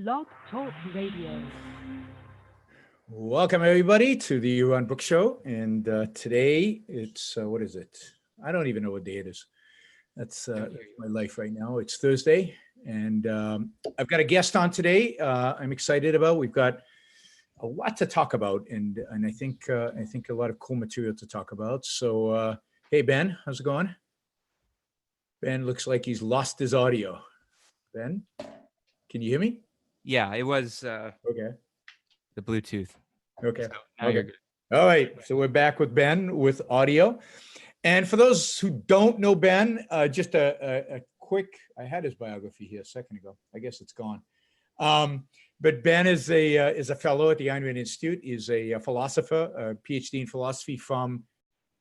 Blog Talk Radio. Welcome, everybody, to the Yaron Brook Show. And today it's, what is it? I don't even know what day it is. That's my life right now. It's Thursday. And I've got a guest on today I'm excited about. We've got a lot to talk about. And I think a lot of cool material to talk about. So, hey, Ben, how's it going? Ben looks like he's lost his audio. Ben, can you hear me? Yeah, it was Okay. the Bluetooth. Okay. So now you're good. All right. So we're back with Ben with audio. And for those who don't know Ben, just a quick, I had his biography here a second ago. I guess it's gone. But Ben is a fellow at the Ayn Rand Institute. He's a philosopher, a Ph.D. in philosophy from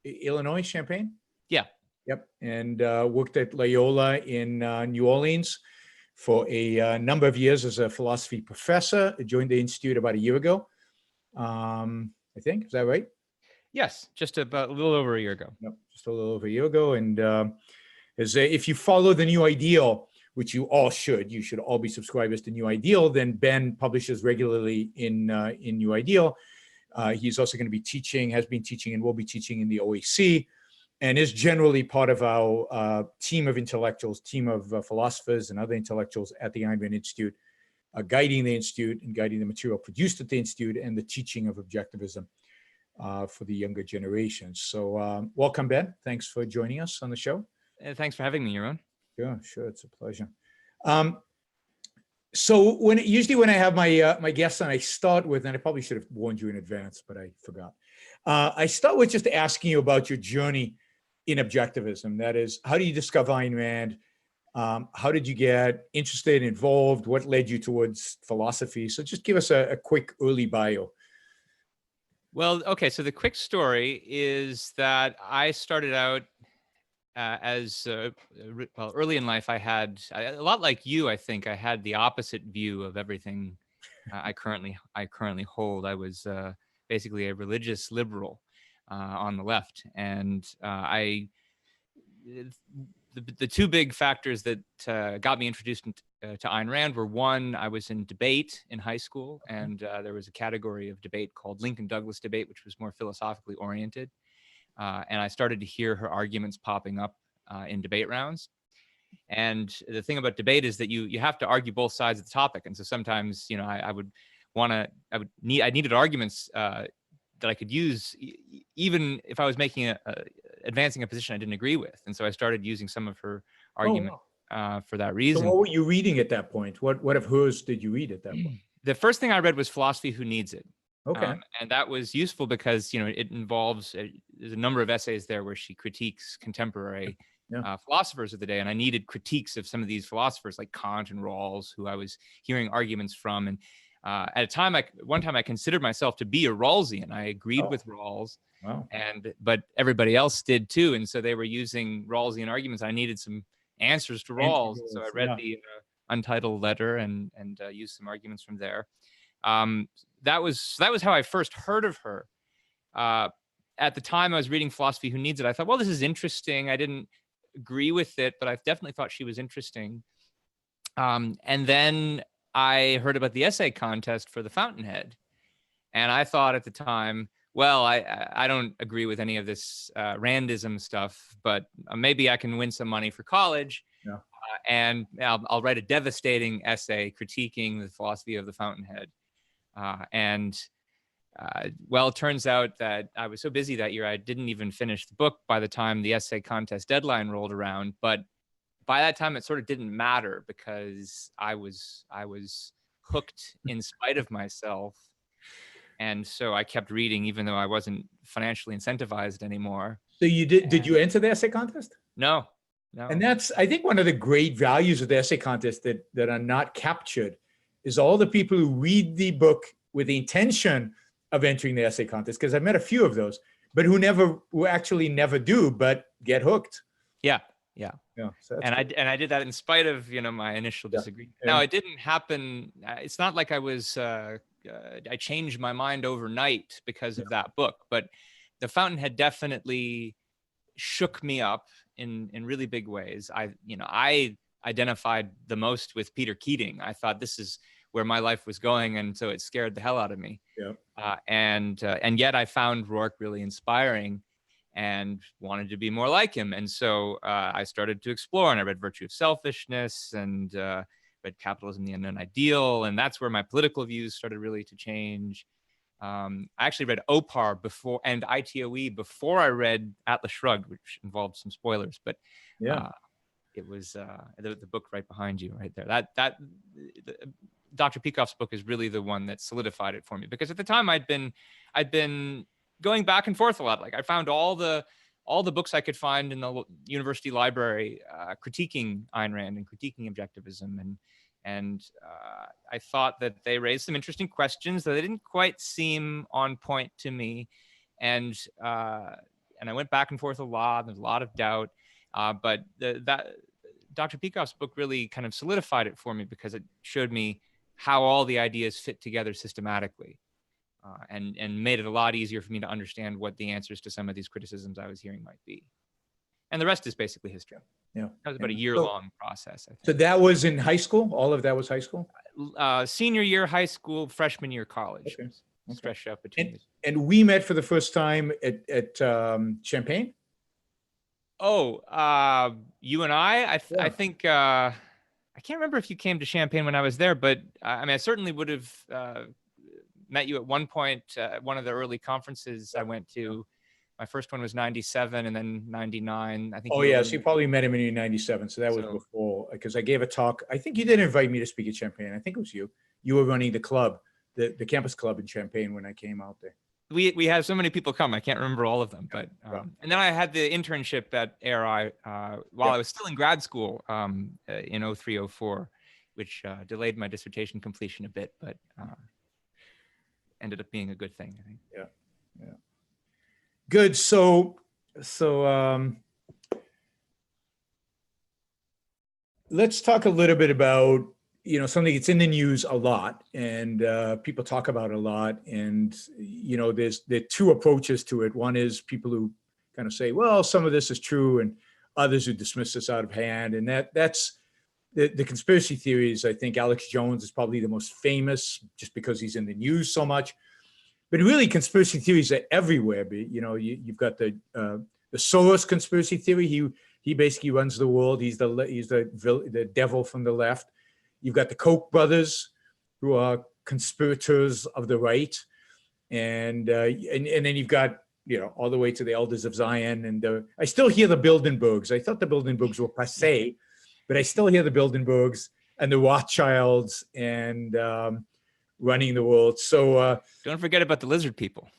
Champaign. Yeah. Yep. And worked at Loyola in New Orleans for a number of years as a philosophy professor. Joined the institute about a year ago. I think, is that right? Yes, just about a little over a year ago. Yep, just a little over a year ago. And if you follow the New Ideal, which you all should all be subscribers to New Ideal, then Ben publishes regularly in New Ideal. He's also going to be teaching, has been teaching, and will be teaching in the OAC, and is generally part of our team of intellectuals, team of philosophers and other intellectuals at the Ayn Rand Institute, guiding the Institute and guiding the material produced at the Institute and the teaching of Objectivism for the younger generations. So welcome, Ben. Thanks for joining us on the show. Thanks for having me, Yaron. Sure. It's a pleasure. So usually when I have my guests on, I start with, and I probably should have warned you in advance, but I forgot. I start with just asking you about your journey in Objectivism. That is, how do you discover Ayn Rand? How did you get interested, involved? What led you towards philosophy? So just give us a quick early bio. Well, okay. So the quick story is that I started out early in life. I had a lot like you. I think I had the opposite view of everything I currently hold. I was basically a religious liberal on the left, and the two big factors that got me introduced to Ayn Rand were, one, I was in debate in high school, and there was a category of debate called Lincoln-Douglas debate, which was more philosophically oriented. And I started to hear her arguments popping up in debate rounds. And the thing about debate is that you have to argue both sides of the topic. And so sometimes, I needed arguments that I could use, even if I was advancing a position I didn't agree with. And so I started using some of her argument for that reason. So what were you reading at that point? What of hers did you read at that point? The first thing I read was Philosophy, Who Needs It? Okay. And that was useful because, it involves, there's a number of essays there where she critiques contemporary philosophers of the day. And I needed critiques of some of these philosophers like Kant and Rawls, who I was hearing arguments from. And one time I considered myself to be a Rawlsian. I agreed with Rawls, but everybody else did too. And so they were using Rawlsian arguments. I needed some answers to Rawls. So I read the Untitled Letter and used some arguments from there. That was how I first heard of her. At the time I was reading Philosophy, Who Needs It? I thought, well, this is interesting. I didn't agree with it, but I definitely thought she was interesting. And then I heard about the essay contest for the Fountainhead. And I thought at the time, well, I don't agree with any of this Randism stuff, but maybe I can win some money for college. Yeah. And I'll write a devastating essay critiquing the philosophy of the Fountainhead. Well, it turns out that I was so busy that year, I didn't even finish the book by the time the essay contest deadline rolled around. But by that time, it sort of didn't matter because I was hooked in spite of myself. And so I kept reading, even though I wasn't financially incentivized anymore. So did you enter the essay contest? No. And that's, I think, one of the great values of the essay contest that are not captured is all the people who read the book with the intention of entering the essay contest, because I've met a few of those, but who actually never do, but get hooked. Yeah. So and I did that in spite of my initial disagreement. Yeah. Now, it didn't happen. It's not like I changed my mind overnight because of that book, but the Fountainhead definitely shook me up in really big ways. I identified the most with Peter Keating. I thought, this is where my life was going, and so it scared the hell out of me. Yeah. And yet I found Rourke really inspiring and wanted to be more like him. And so I started to explore, and I read Virtue of Selfishness and read Capitalism, the Unknown Ideal. And that's where my political views started really to change. I actually read OPAR before and ITOE before I read Atlas Shrugged, which involved some spoilers, but it was the book right behind you right there. Dr. Peikoff's book is really the one that solidified it for me, because at the time I'd been going back and forth a lot. Like I found all the books I could find in the university library critiquing Ayn Rand and critiquing objectivism, and I thought that they raised some interesting questions that they didn't quite seem on point to me, and I went back and forth a lot. There's a lot of doubt, but that Dr. Peikoff's book really kind of solidified it for me, because it showed me how all the ideas fit together systematically, and made it a lot easier for me to understand what the answers to some of these criticisms I was hearing might be. And the rest is basically history. Yeah. That was about a year-long process, I think. So that was in high school? All of that was high school? Senior year high school, freshman year college. Okay. Stretched out between. And we met for the first time at Champaign? Oh, you and I think, I can't remember if you came to Champaign when I was there, but I mean, I certainly would have met you at one point at one of the early conferences I went to. My first one was 97 and then 99. I think. Oh, yeah. So you probably met him in 97. So that was before, because I gave a talk. I think you did invite me to speak at Champaign. I think it was you. You were running the club, the campus club in Champaign when I came out there. We had so many people come. I can't remember all of them, but and then I had the internship at ARI while I was still in grad school in 03, 04, which delayed my dissertation completion a bit, but ended up being a good thing, I think. Yeah. Good. So let's talk a little bit about, something that's in the news a lot, and people talk about a lot. And, there are two approaches to it. One is people who kind of say, well, some of this is true, and others who dismiss this out of hand. And that's the conspiracy theories. I think Alex Jones is probably the most famous, just because he's in the news so much. But really, conspiracy theories are everywhere. But, you've got the Soros conspiracy theory. He basically runs the world. He's the devil from the left. You've got the Koch brothers, who are conspirators of the right, and then you've got all the way to the Elders of Zion. And I still hear the Bilderbergs. I thought the Bilderbergs were passé, but I still hear the Bilderbergs and the Rothschilds and running the world. So don't forget about the lizard people.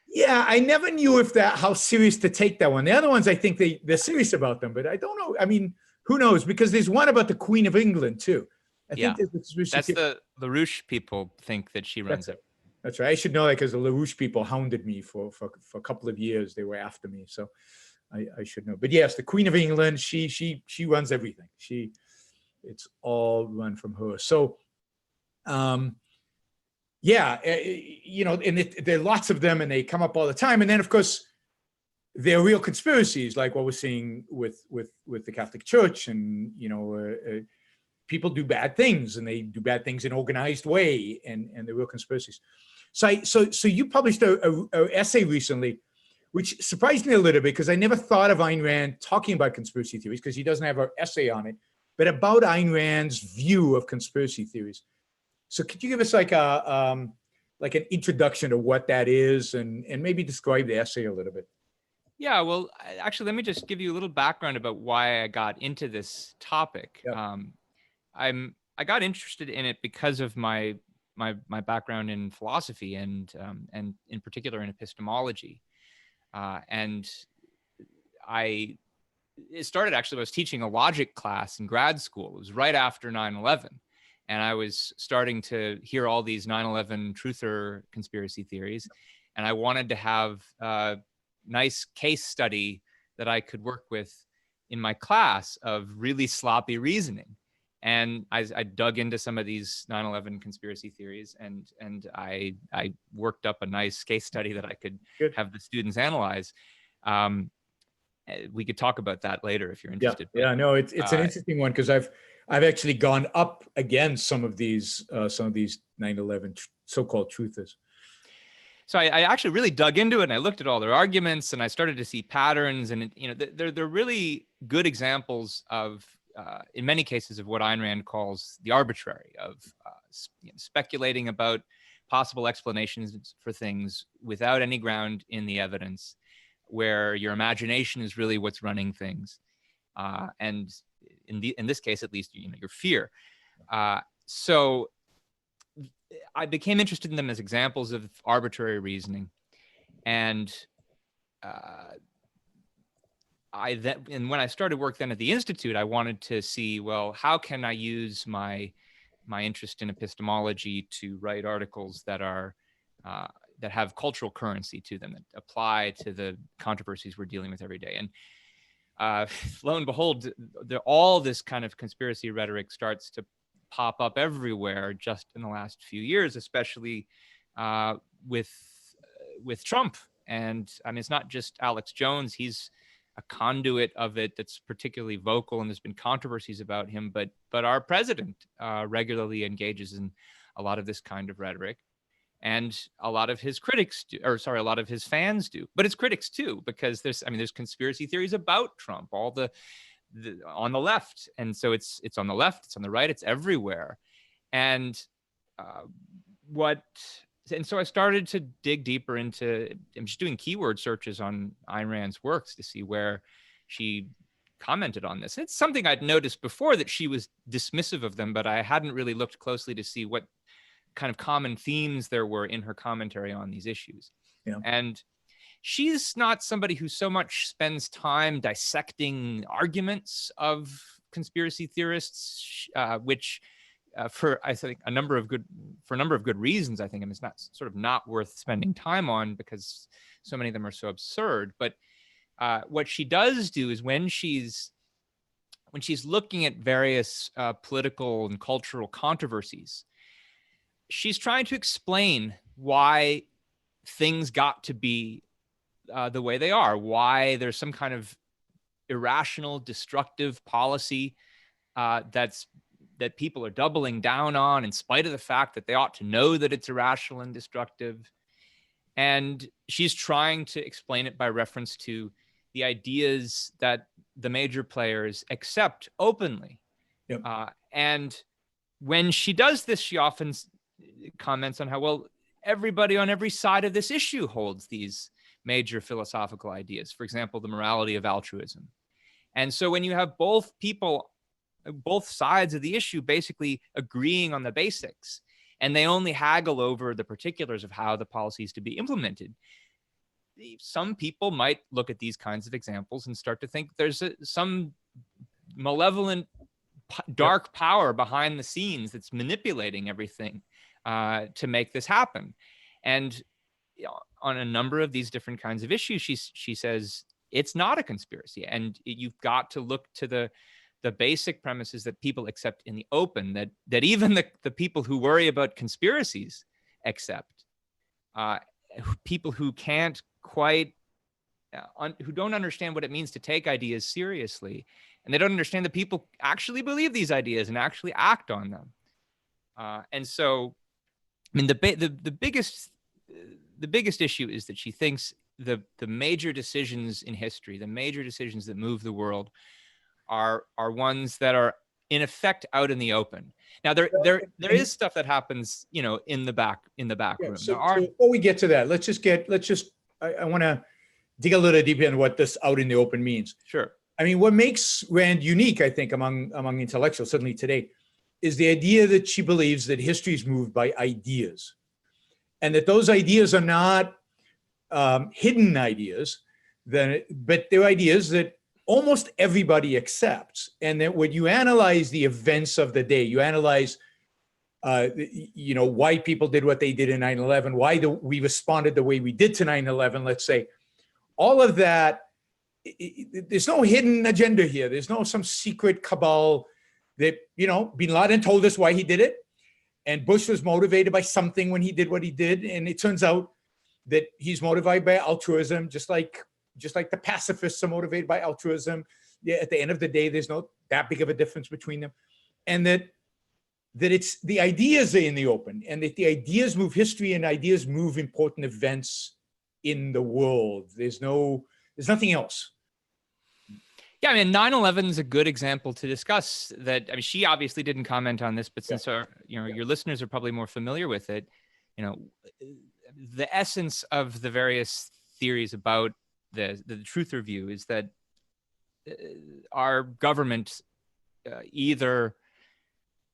Yeah, I never knew how serious to take that one. The other ones, I think they're serious about them, but I don't know. I mean, who knows? Because there's one about the Queen of England too. I think that's the LaRouche people think that she runs it. That's right. I should know that, because the LaRouche people hounded me for a couple of years. They were after me, so I should know. But yes, the Queen of England, she runs everything. It's all run from her. So, and there are lots of them, and they come up all the time. And then, of course, there are real conspiracies, like what we're seeing with the Catholic Church, and people do bad things, and they do bad things in organized way, and the real conspiracies. So you published a essay recently, which surprised me a little bit, because I never thought of Ayn Rand talking about conspiracy theories, because he doesn't have an essay on it, but about Ayn Rand's view of conspiracy theories. So could you give us like an introduction to what that is, and maybe describe the essay a little bit? Yeah, well, actually, let me just give you a little background about why I got into this topic. Yep. I got interested in it because of my background in philosophy and in particular in epistemology, and it started actually. I was teaching a logic class in grad school. It was right after 9/11, and I was starting to hear all these 9/11 truther conspiracy theories, and I wanted to have nice case study that I could work with in my class of really sloppy reasoning. And I dug into some of these 9/11 conspiracy theories, and I worked up a nice case study that I could have the students analyze. We could talk about that later if you're interested. Yeah, no, it's an interesting one, because I've actually gone up against some of these 9/11 so-called truthers. So I actually really dug into it, and I looked at all their arguments, and I started to see patterns, and they're really good examples of, in many cases, of what Ayn Rand calls the arbitrary, of speculating about possible explanations for things without any ground in the evidence, where your imagination is really what's running things, and in this case, at least, your fear. So I became interested in them as examples of arbitrary reasoning, and when I started work then at the Institute, I wanted to see, well, how can I use my interest in epistemology to write articles that are that have cultural currency to them, that apply to the controversies we're dealing with every day. And lo and behold, all this kind of conspiracy rhetoric starts to pop up everywhere just in the last few years, especially with Trump. And I mean, it's not just Alex Jones. He's a conduit of it that's particularly vocal, and there's been controversies about him, but our president regularly engages in a lot of this kind of rhetoric, and a lot of his critics do, or sorry, a lot of his fans do, but his critics too, because there's conspiracy theories about Trump, all the on the left, and so it's on the left, it's on the right, it's everywhere, and so I started to dig deeper into, I'm just doing keyword searches on Ayn Rand's works to see where she commented on this. It's something I'd noticed before, that she was dismissive of them, but I hadn't really looked closely to see what kind of common themes there were in her commentary on these issues. Yeah. And she's not somebody who so much spends time dissecting arguments of conspiracy theorists, which for a number of good reasons, I think, it's not sort of not worth spending time on, because so many of them are so absurd. But what she does do is, when she's looking at various political and cultural controversies, she's trying to explain why things got to be the way they are, why there's some kind of irrational, destructive policy that people are doubling down on, in spite of the fact that they ought to know that it's irrational and destructive. And she's trying to explain it by reference to the ideas that the major players accept openly. Yep. And when she does this, she often comments on how, well, everybody on every side of this issue holds these major philosophical ideas. For example, the morality of altruism. And so when you have both sides of the issue basically agreeing on the basics, and they only haggle over the particulars of how the policy is to be implemented, some people might look at these kinds of examples and start to think there's some malevolent, dark power behind the scenes that's manipulating everything to make this happen. And on a number of these different kinds of issues, she says it's not a conspiracy, and you've got to look to the basic premises that people accept in the open, that even the people who worry about conspiracies accept. People who can't quite, who don't understand what it means to take ideas seriously, and they don't understand that people actually believe these ideas and actually act on them. And so, I mean, the biggest issue is that she thinks the major decisions in history, the major decisions that move the world, are ones that are in effect out in the open. Now there is stuff that happens, in the back room. So before we get to that, I want to dig a little deeper into what this out in the open means. Sure. I mean, what makes Rand unique, I think, among intellectuals, certainly today, is the idea that she believes that history is moved by ideas, and that those ideas are not hidden ideas, but they're ideas that almost everybody accepts. And that when you analyze the events of the day, you analyze, why people did what they did in 9/11, why we responded the way we did to 9/11, let's say, all of that, there's no hidden agenda here. There's no some secret cabal that, Bin Laden told us why he did it. And Bush was motivated by something when he did what he did. And it turns out that he's motivated by altruism, just like the pacifists are motivated by altruism. Yeah, at the end of the day, there's no that big of a difference between them. and that it's the ideas are in the open, and that the ideas move history, and ideas move important events in the world. There's nothing else. Yeah, I mean, 9/11 is a good example to discuss that. I mean, she obviously didn't comment on this, but since your listeners are probably more familiar with it, the essence of the various theories about the truther view is that our government either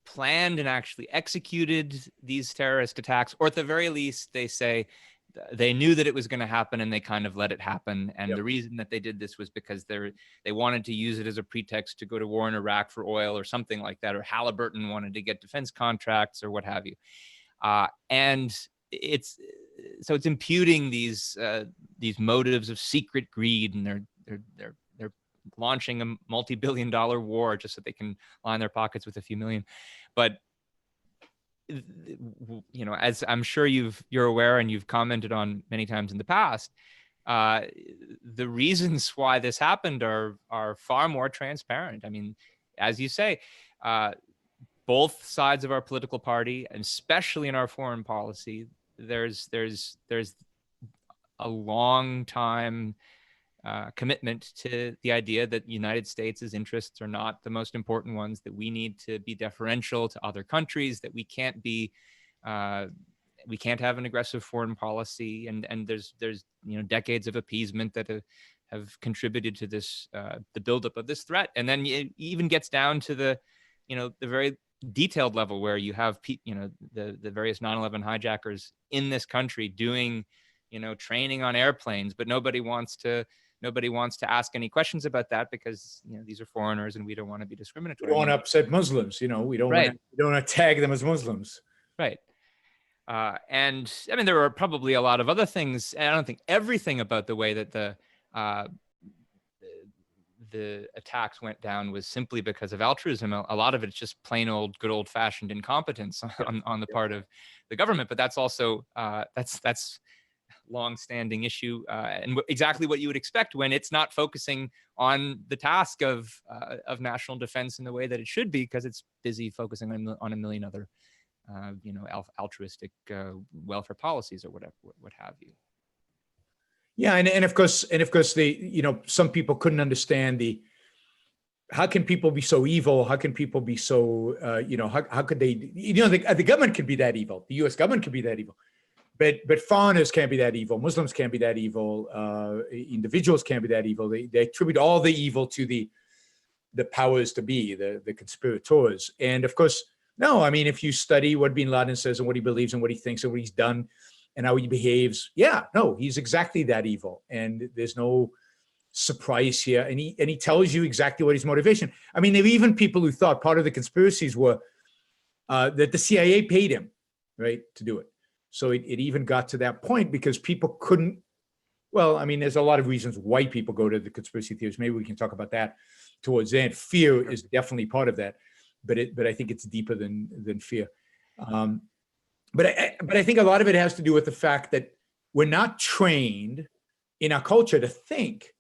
planned and actually executed these terrorist attacks, or at the very least, they say they knew that it was going to happen and they kind of let it happen. And the reason that they did this was because they wanted to use it as a pretext to go to war in Iraq for oil or something like that, or Halliburton wanted to get defense contracts or what have you. And it's imputing these motives of secret greed, and they're launching a multi-billion-dollar war just so they can line their pockets with a few million. But as I'm sure you're aware and you've commented on many times in the past, the reasons why this happened are far more transparent. I mean, as you say, both sides of our political party, and especially in our foreign policy, there's a long time commitment to the idea that the United States' interests are not the most important ones, that we need to be deferential to other countries, that we can't have an aggressive foreign policy, and there's decades of appeasement that have contributed to this the buildup of this threat. And then it even gets down to the very detailed level where you have the various 9/11 hijackers in this country doing training on airplanes, but nobody wants to ask any questions about that because these are foreigners and we don't want to be discriminatory. We don't want to upset Muslims, we don't want to tag them as Muslims. Right. And I mean, there are probably a lot of other things. And I don't think everything about the way that the attacks went down was simply because of altruism. A lot of it's just plain old, good old fashioned incompetence on the part of the government. But that's also that's long-standing issue, and exactly what you would expect when it's not focusing on the task of national defense in the way that it should be, because it's busy focusing on a million other altruistic welfare policies or whatever, what have you. Yeah, and of course some people couldn't understand how can people be so evil? How can people be so how could they? The government could be that evil. The U.S. government could be that evil. But foreigners can't be that evil. Muslims can't be that evil. Individuals can't be that evil. They attribute all the evil to the powers to be, the conspirators. And of course, no. I mean, if you study what Bin Laden says and what he believes and what he thinks and what he's done and how he behaves, he's exactly that evil. And there's no surprise here. And he tells you exactly what his motivation. I mean, there were even people who thought part of the conspiracies were that the CIA paid him, right, to do it. So it even got to that point because people couldn't, well, I mean, there's a lot of reasons why people go to the conspiracy theories. Maybe we can talk about that towards the end. Fear is definitely part of that, but I think it's deeper than fear. But I think a lot of it has to do with the fact that we're not trained in our culture to think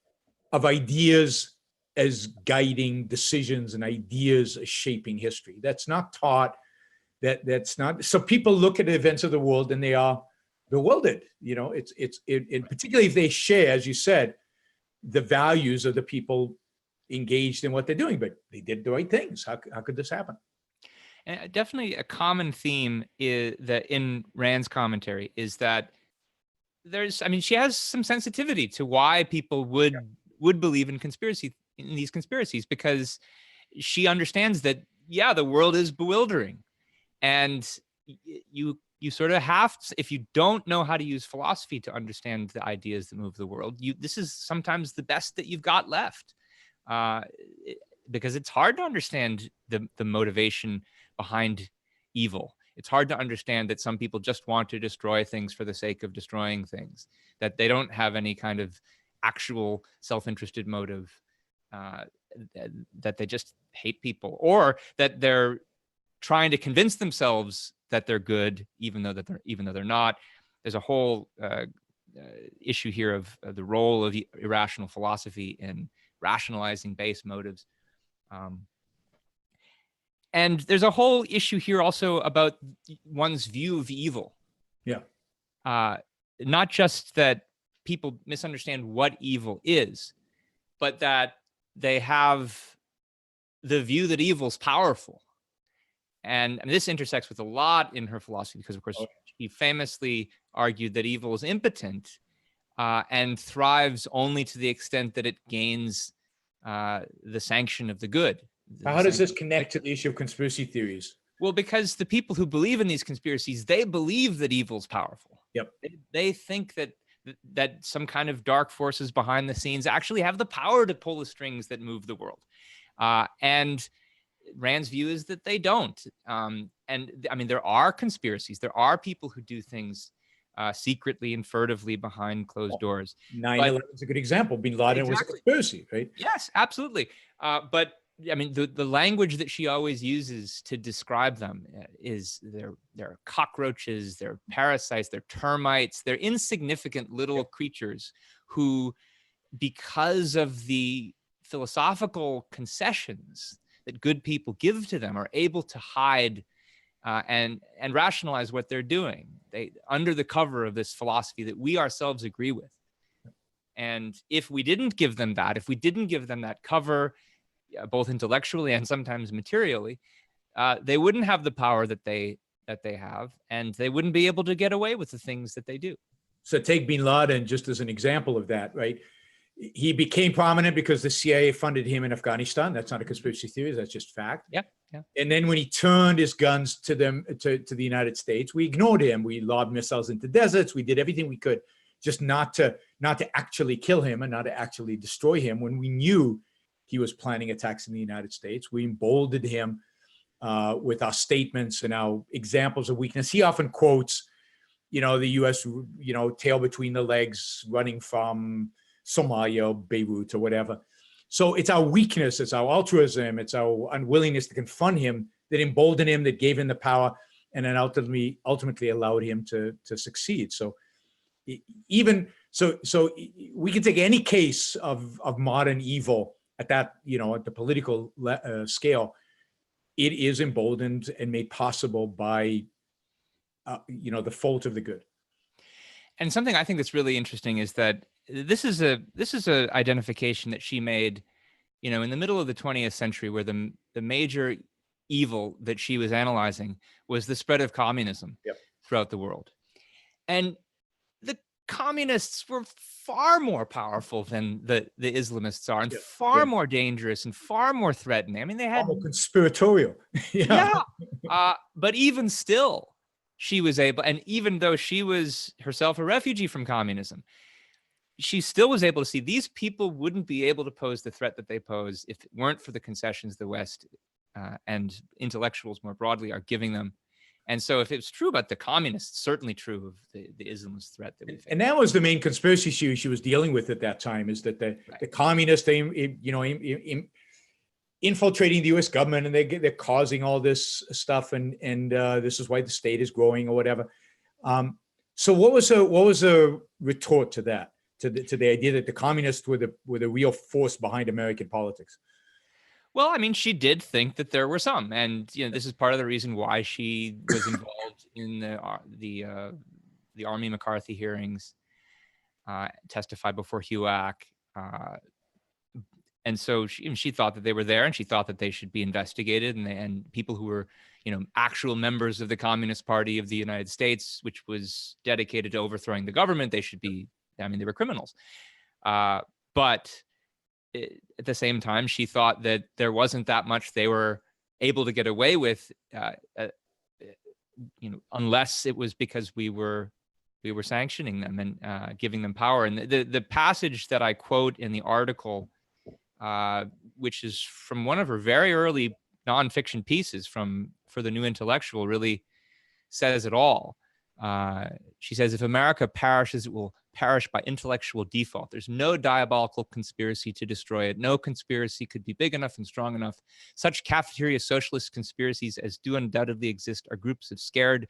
of ideas as guiding decisions and ideas as shaping history. That's not taught. That's not, so people look at the events of the world and they are bewildered. It's particularly if they share, as you said, the values of the people engaged in what they're doing, but they did the right things. How could this happen? And definitely a common theme is that in Rand's commentary is that she has some sensitivity to why people would believe in these conspiracies, because she understands that, the world is bewildering. And you sort of have to, if you don't know how to use philosophy to understand the ideas that move the world, this is sometimes the best that you've got left, because it's hard to understand the motivation behind evil. It's hard to understand that some people just want to destroy things for the sake of destroying things, that they don't have any kind of actual self-interested motive, that they just hate people, or that they're trying to convince themselves that they're good, even though they're not. There's a whole issue here of the role of irrational philosophy in rationalizing base motives. And there's a whole issue here also about one's view of evil. Yeah. Not just that people misunderstand what evil is, but that they have the view that evil is powerful. And this intersects with a lot in her philosophy, because, of course, she famously argued that evil is impotent and thrives only to the extent that it gains the sanction of the good. How does this connect to the issue of conspiracy theories? Well, because the people who believe in these conspiracies, they believe that evil is powerful. Yep. They think that some kind of dark forces behind the scenes actually have the power to pull the strings that move the world. And Rand's view is that they don't. And I mean, there are conspiracies. There are people who do things secretly and furtively behind closed doors. 9/11 is a good example. Bin Laden was a conspiracy, right? Yes, absolutely. But I mean, the language that she always uses to describe them is they're cockroaches, they're parasites, they're termites, they're insignificant little creatures who, because of the philosophical concessions that good people give to them, are able to hide and rationalize what they're doing. They under the cover of this philosophy that we ourselves agree with. And if we didn't give them that, if we didn't give them that cover, both intellectually and sometimes materially, they wouldn't have the power that they have, and they wouldn't be able to get away with the things that they do. So take Bin Laden just as an example of that, right? He became prominent because the CIA funded him in Afghanistan. That's not a conspiracy theory, that's just fact. Yeah. And then when he turned his guns to the United States, we ignored him. We lobbed missiles into deserts. We did everything we could just not to actually kill him and not to actually destroy him when we knew he was planning attacks in the United States. We emboldened him with our statements and our examples of weakness. He often quotes, the U.S., tail between the legs, running from Somalia, or Beirut, or whatever. So it's our weakness, it's our altruism, it's our unwillingness to confront him that emboldened him, that gave him the power, and then ultimately allowed him to succeed. So even so we can take any case of modern evil at that, at the political scale. It is emboldened and made possible by, the fault of the good. And something I think that's really interesting is that this is a identification that she made, in the middle of the 20th century, where the major evil that she was analyzing was the spread of communism throughout the world. And the communists were far more powerful than the Islamists are, and far more dangerous and far more threatening. I mean, they had conspiratorial. But even still, she was able, and even though she was herself a refugee from communism, she still was able to see these people wouldn't be able to pose the threat that they pose if it weren't for the concessions the West and intellectuals more broadly are giving them. And so if it's true about the communists, certainly true of the Islamist threat that we face. And that was the main conspiracy she was dealing with at that time, is that the communists, infiltrating the U.S. government, and they're causing all this stuff, and this is why the state is growing or whatever. So what was a retort to that, to the idea that the communists were the real force behind American politics? Well, I mean, she did think that there were some, and this is part of the reason why she was involved in the Army McCarthy hearings, testified before HUAC, and so she thought that they were there, and she thought that they should be investigated, and people who were actual members of the Communist Party of the United States, which was dedicated to overthrowing the government, they should be. I mean, they were criminals, but at the same time, she thought that there wasn't that much they were able to get away with, unless it was because we were sanctioning them and giving them power. And the passage that I quote in the article, which is from one of her very early nonfiction pieces for the New Intellectual, really says it all. She says, "If America perishes, it will perish by intellectual default. There's no diabolical conspiracy to destroy it. No conspiracy could be big enough and strong enough. Such cafeteria socialist conspiracies as do undoubtedly exist are groups of scared,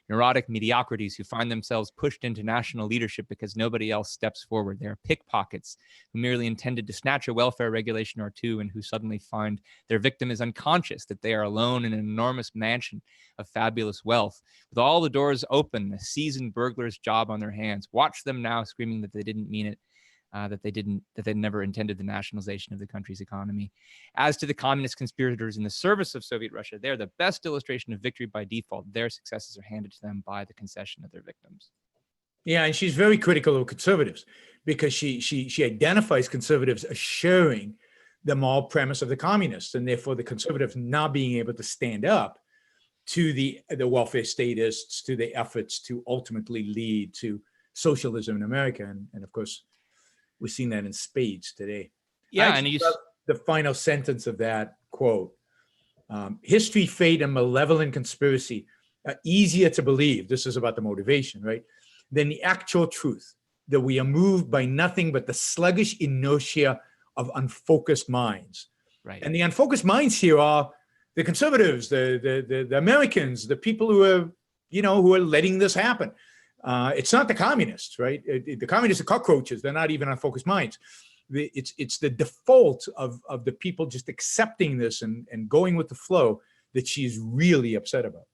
neurotic mediocrities who find themselves pushed into national leadership because nobody else steps forward. They are pickpockets who merely intended to snatch a welfare regulation or two and who suddenly find their victim is unconscious, that they are alone in an enormous mansion of fabulous wealth. With all the doors open, a seasoned burglar's job on their hands. Watch them now screaming that they didn't mean it. That they never intended the nationalization of the country's economy. As to the communist conspirators in the service of Soviet Russia, they're the best illustration of victory by default. Their successes are handed to them by the concession of their victims. Yeah, and she's very critical of conservatives because she identifies conservatives as sharing the moral premise of the communists, and therefore the conservatives not being able to stand up to the welfare statists, to the efforts to ultimately lead to socialism in America, and of course, we're seeing that in spades today. Yeah, and you the final sentence of that quote: "History, fate, and malevolent conspiracy are easier to believe." This is about the motivation, right? "Than the actual truth that we are moved by nothing but the sluggish inertia of unfocused minds." Right. And the unfocused minds here are the conservatives, the Americans, the people who are letting this happen. It's not the communists, right? The communists are cockroaches. They're not even unfocused minds. It's the default of the people just accepting this and going with the flow that she's really upset about.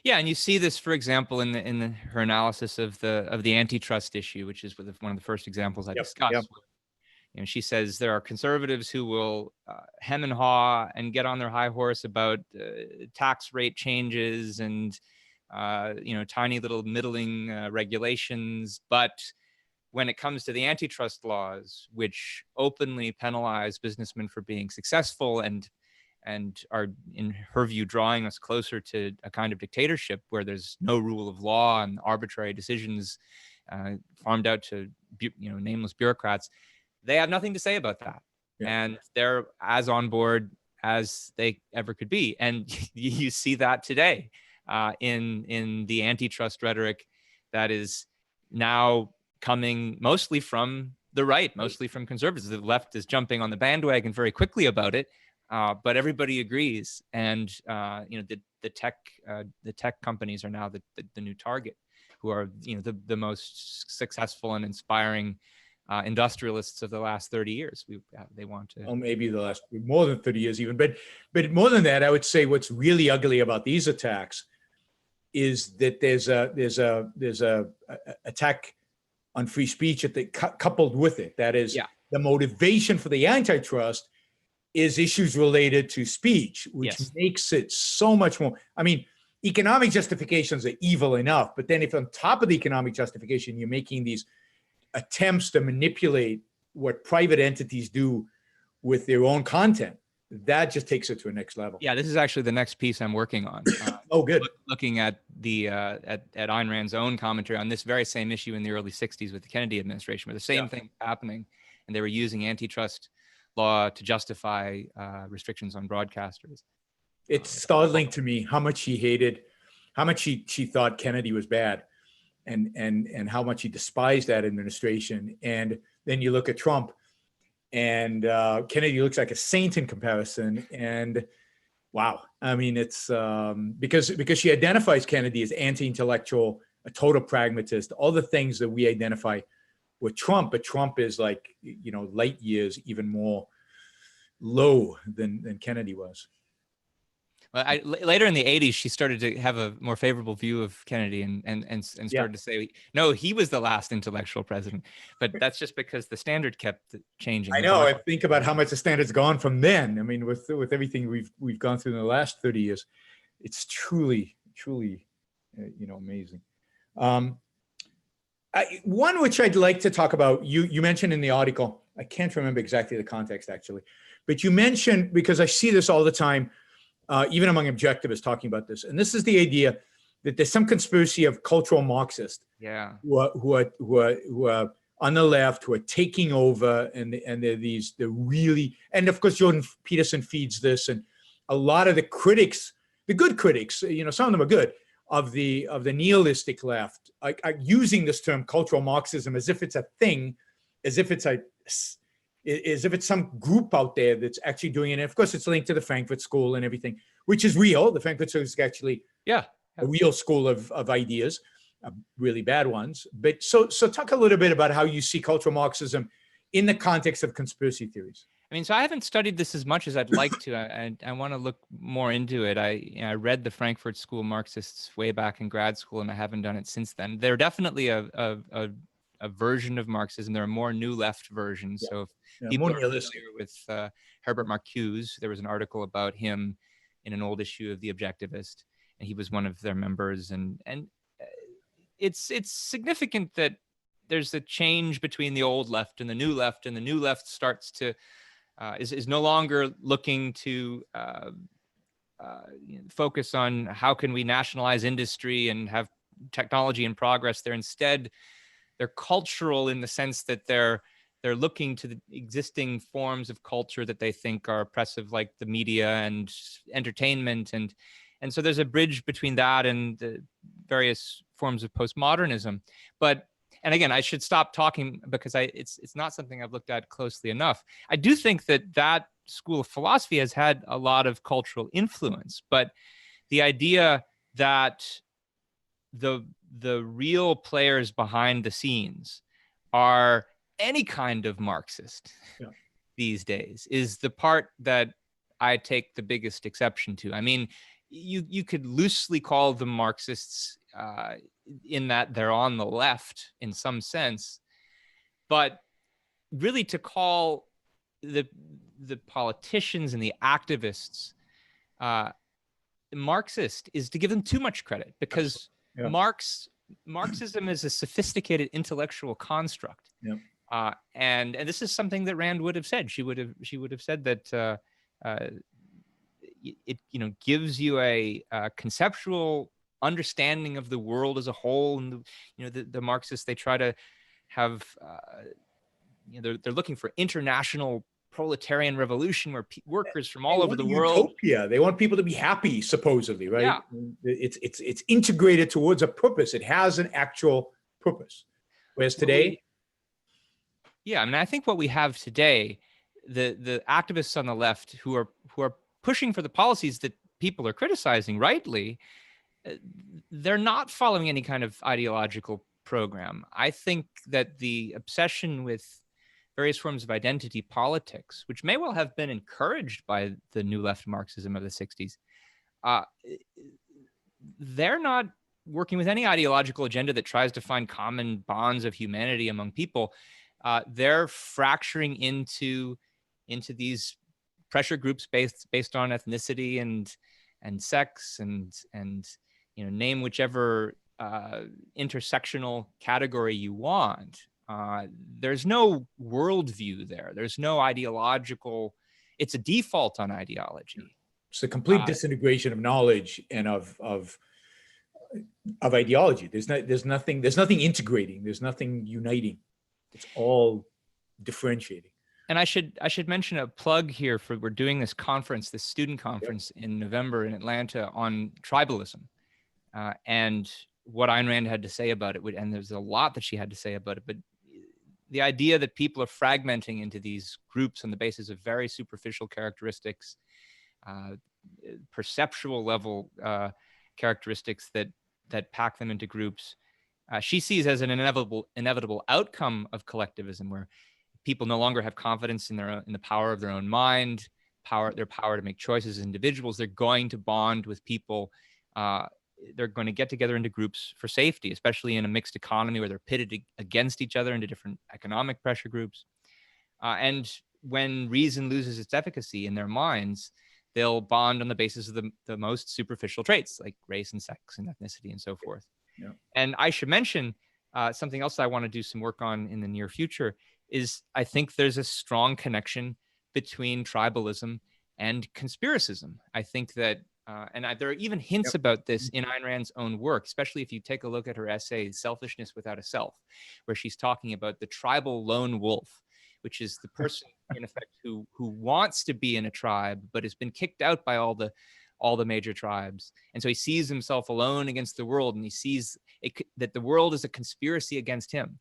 Yeah, and you see this, for example, in her analysis of the antitrust issue, which is one of the first examples I discussed. Yep. You know, she says there are conservatives who will hem and haw and get on their high horse about tax rate changes and tiny little middling regulations, but when it comes to the antitrust laws, which openly penalize businessmen for being successful and are, in her view, drawing us closer to a kind of dictatorship where there's no rule of law and arbitrary decisions farmed out to nameless bureaucrats, they have nothing to say about that. Yeah. And they're as on board as they ever could be. And you see that today in the antitrust rhetoric that is now coming mostly from the right, mostly from conservatives. The left is jumping on the bandwagon very quickly about it, but everybody agrees. And the tech companies are now the new target, who are the most successful and inspiring industrialists of the last 30 years. They want to. Well, maybe the last more than 30 years even, but more than that, I would say what's really ugly about these attacks is that there's a attack on free speech coupled with it. That is, the motivation for the antitrust is issues related to speech, which makes it so much more. I mean, economic justifications are evil enough, but then if on top of the economic justification, you're making these attempts to manipulate what private entities do with their own content, that just takes it to a next level. Yeah, this is actually the next piece I'm working on. Oh, good. Looking at the at Ayn Rand's own commentary on this very same issue in the early 60s with the Kennedy administration, where the same thing was happening, and they were using antitrust law to justify restrictions on broadcasters. It's startling to me how much she hated, how much she thought Kennedy was bad, and how much he despised that administration. And then you look at Trump, and Kennedy looks like a saint in comparison. And wow, I mean, it's because she identifies Kennedy as anti-intellectual, a total pragmatist, all the things that we identify with Trump. But Trump is like, light years even more low than Kennedy was. Well, later in the 80s, she started to have a more favorable view of Kennedy and started to say, no, he was the last intellectual president. But that's just because the standard kept changing. I know. I think about how much the standard's gone from then. I mean, with everything we've gone through in the last 30 years, it's truly, amazing. One which I'd like to talk about, you mentioned in the article, I can't remember exactly the context actually, but you mentioned, because I see this all the time, even among objectivists talking about this, and this is the idea that there's some conspiracy of cultural Marxists, who are on the left, who are taking over, and they're really, and of course Jordan Peterson feeds this, and a lot of the critics, the good critics, some of them are good, of the nihilistic left, are using this term cultural Marxism as if it's a thing, as if it's some group out there that's actually doing it. And of course, it's linked to the Frankfurt School and everything, which is real. The Frankfurt School is actually a real school of ideas, really bad ones. But so talk a little bit about how you see cultural Marxism in the context of conspiracy theories. I mean, so I haven't studied this as much as I'd like to. I want to look more into it. I read the Frankfurt School Marxists way back in grad school, and I haven't done it since then. They're definitely a version of Marxism. There are more new left versions. Yeah. So if people are familiar with Herbert Marcuse, there was an article about him in an old issue of the Objectivist, and he was one of their members. And it's significant that there's a change between the old left and the new left, and the new left starts to is no longer looking to focus on how can we nationalize industry and have technology and progress. They're cultural in the sense that they're looking to the existing forms of culture that they think are oppressive, like the media and entertainment, and so there's a bridge between that and the various forms of postmodernism. And again, I should stop talking because it's not something I've looked at closely enough. I do think that school of philosophy has had a lot of cultural influence, but the idea that the real players behind the scenes are any kind of Marxist these days is the part that I take the biggest exception to. I mean, you could loosely call them Marxists in that they're on the left in some sense, but really to call the politicians and the activists Marxist is to give them too much credit, because Marxism is a sophisticated intellectual construct. And this is something that Rand would have said. She would have said that it gives you a conceptual understanding of the world as a whole. And the Marxists, they try to have they're looking for international proletarian revolution where workers from all over the world. Utopia. They want people to be happy, supposedly, right? Yeah. It's integrated towards a purpose. It has an actual purpose. Whereas today, I mean, I think what we have today, the activists on the left who are pushing for the policies that people are criticizing rightly, they're not following any kind of ideological program. I think that the obsession with various forms of identity politics, which may well have been encouraged by the new left Marxism of the 60s, they're not working with any ideological agenda that tries to find common bonds of humanity among people. They're fracturing into these pressure groups based on ethnicity and sex and name whichever intersectional category you want. There's no worldview there. There's no ideological. It's a default on ideology. It's a complete disintegration of knowledge and of ideology. There's nothing integrating. There's nothing uniting. It's all differentiating. And I should mention a plug here for, we're doing this conference, this student conference in November in Atlanta on tribalism, and what Ayn Rand had to say about it. And there's a lot that she had to say about it, but the idea that people are fragmenting into these groups on the basis of very superficial characteristics, perceptual level characteristics that pack them into groups, she sees as an inevitable outcome of collectivism, where people no longer have confidence in the power of their own mind, their power to make choices as individuals. They're going to bond with people. They're going to get together into groups for safety, especially in a mixed economy where they're pitted against each other into different economic pressure groups. And when reason loses its efficacy in their minds, they'll bond on the basis of the most superficial traits like race and sex and ethnicity and so forth. Yeah. And I should mention something else I want to do some work on in the near future is I think there's a strong connection between tribalism and conspiracism. I think that there are even hints about this in Ayn Rand's own work, especially if you take a look at her essay, Selfishness Without a Self, where she's talking about the tribal lone wolf, which is the person, in effect, who wants to be in a tribe, but has been kicked out by all the major tribes. And so he sees himself alone against the world, and he sees that the world is a conspiracy against him.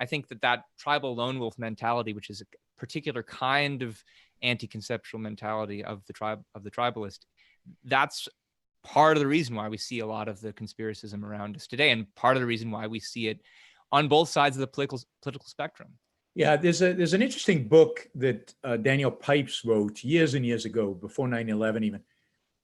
I think that tribal lone wolf mentality, which is a particular kind of anti-conceptual mentality of the tribalist, that's part of the reason why we see a lot of the conspiracism around us today, and part of the reason why we see it on both sides of the political spectrum. Yeah, there's an interesting book that Daniel Pipes wrote years and years ago, before 9/11 even,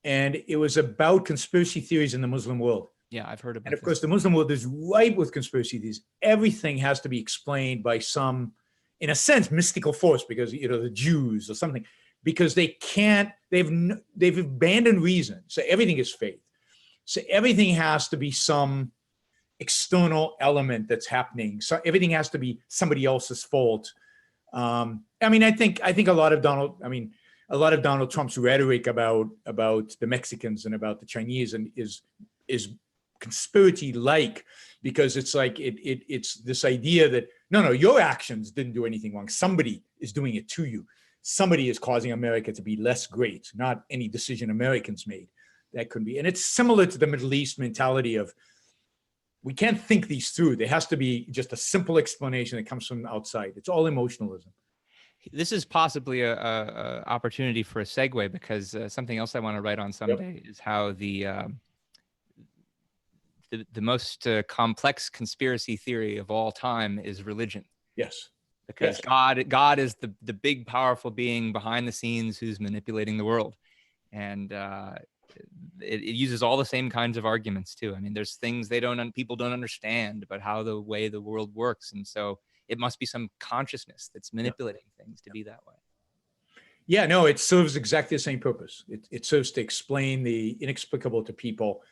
and it was about conspiracy theories in the Muslim world. Yeah, I've heard about And of this. course, the Muslim world is ripe with conspiracy theories. Everything has to be explained by some, in a sense, mystical force, because the Jews or something, because they can't. They've abandoned reason, so everything is faith. So everything has to be some external element that's happening. So everything has to be somebody else's fault. I think a lot of Donald Trump's rhetoric about the Mexicans and about the Chinese and is conspiracy-like, because it's like it's this idea that no, your actions didn't do anything wrong. Somebody is doing it to you. Somebody is causing America to be less great, not any decision Americans made. That could be. And it's similar to the Middle East mentality of, we can't think these through. There has to be just a simple explanation that comes from outside. It's all emotionalism. This is possibly a opportunity for a segue, because something else I want to write on someday is how the most complex conspiracy theory of all time is religion. Yes. Because God is the big, powerful being behind the scenes who's manipulating the world. And it uses all the same kinds of arguments too. I mean, there's things people don't understand about how the way the world works. And so it must be some consciousness that's manipulating things to be that way. Yeah, no, it serves exactly the same purpose. It serves to explain the inexplicable to people.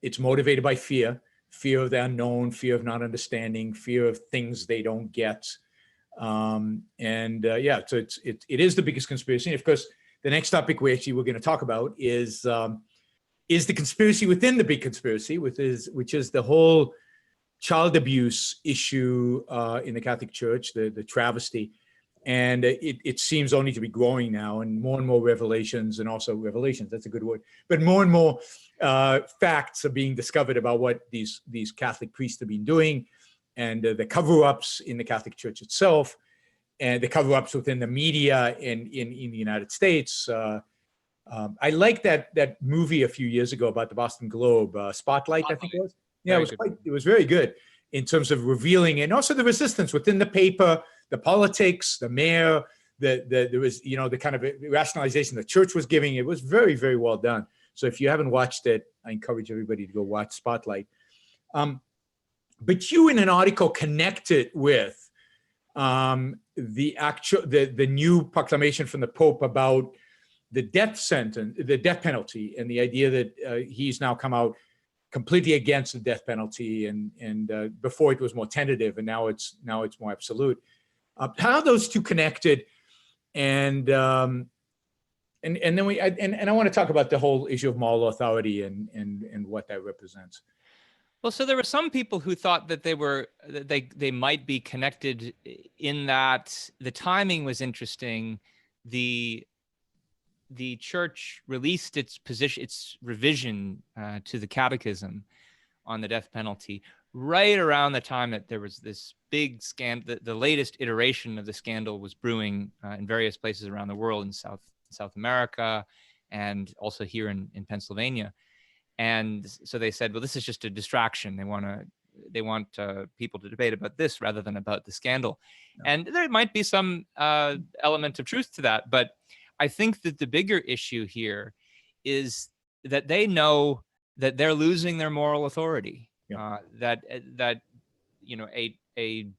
It's motivated by fear of the unknown, fear of not understanding, fear of things they don't get. So it is the biggest conspiracy. And of course, the next topic we're going to talk about is the conspiracy within the big conspiracy, which is the whole child abuse issue in the Catholic Church, the travesty. And it seems only to be growing now, and more revelations, and also revelations, that's a good word, but more and more facts are being discovered about what these Catholic priests have been doing, and the cover-ups in the Catholic Church itself, and the cover-ups within the media in the United States. I like that movie a few years ago about the Boston Globe, Spotlight, I think it was. Yeah, it was very good in terms of revealing, and also the resistance within the paper, the politics, the mayor, there was, the kind of rationalization the church was giving. It was very, very well done. So if you haven't watched it, I encourage everybody to go watch Spotlight. But you, in an article, connected with the new proclamation from the Pope about the death sentence, the death penalty, and the idea that he's now come out completely against the death penalty, and before it was more tentative, and now it's more absolute. How are those two connected? And then I want to talk about the whole issue of moral authority and what that represents. Well, so there were some people who thought that they might be connected, in that the timing was interesting. The church released its revision to the catechism on the death penalty right around the time that there was this big scandal. The latest iteration of the scandal was brewing in various places around the world, in South America, and also here in Pennsylvania. And so they said, well, this is just a distraction. They want people to debate about this rather than about the scandal. No. And there might be some element of truth to that. But I think that the bigger issue here is that they know that they're losing their moral authority. Yeah. That an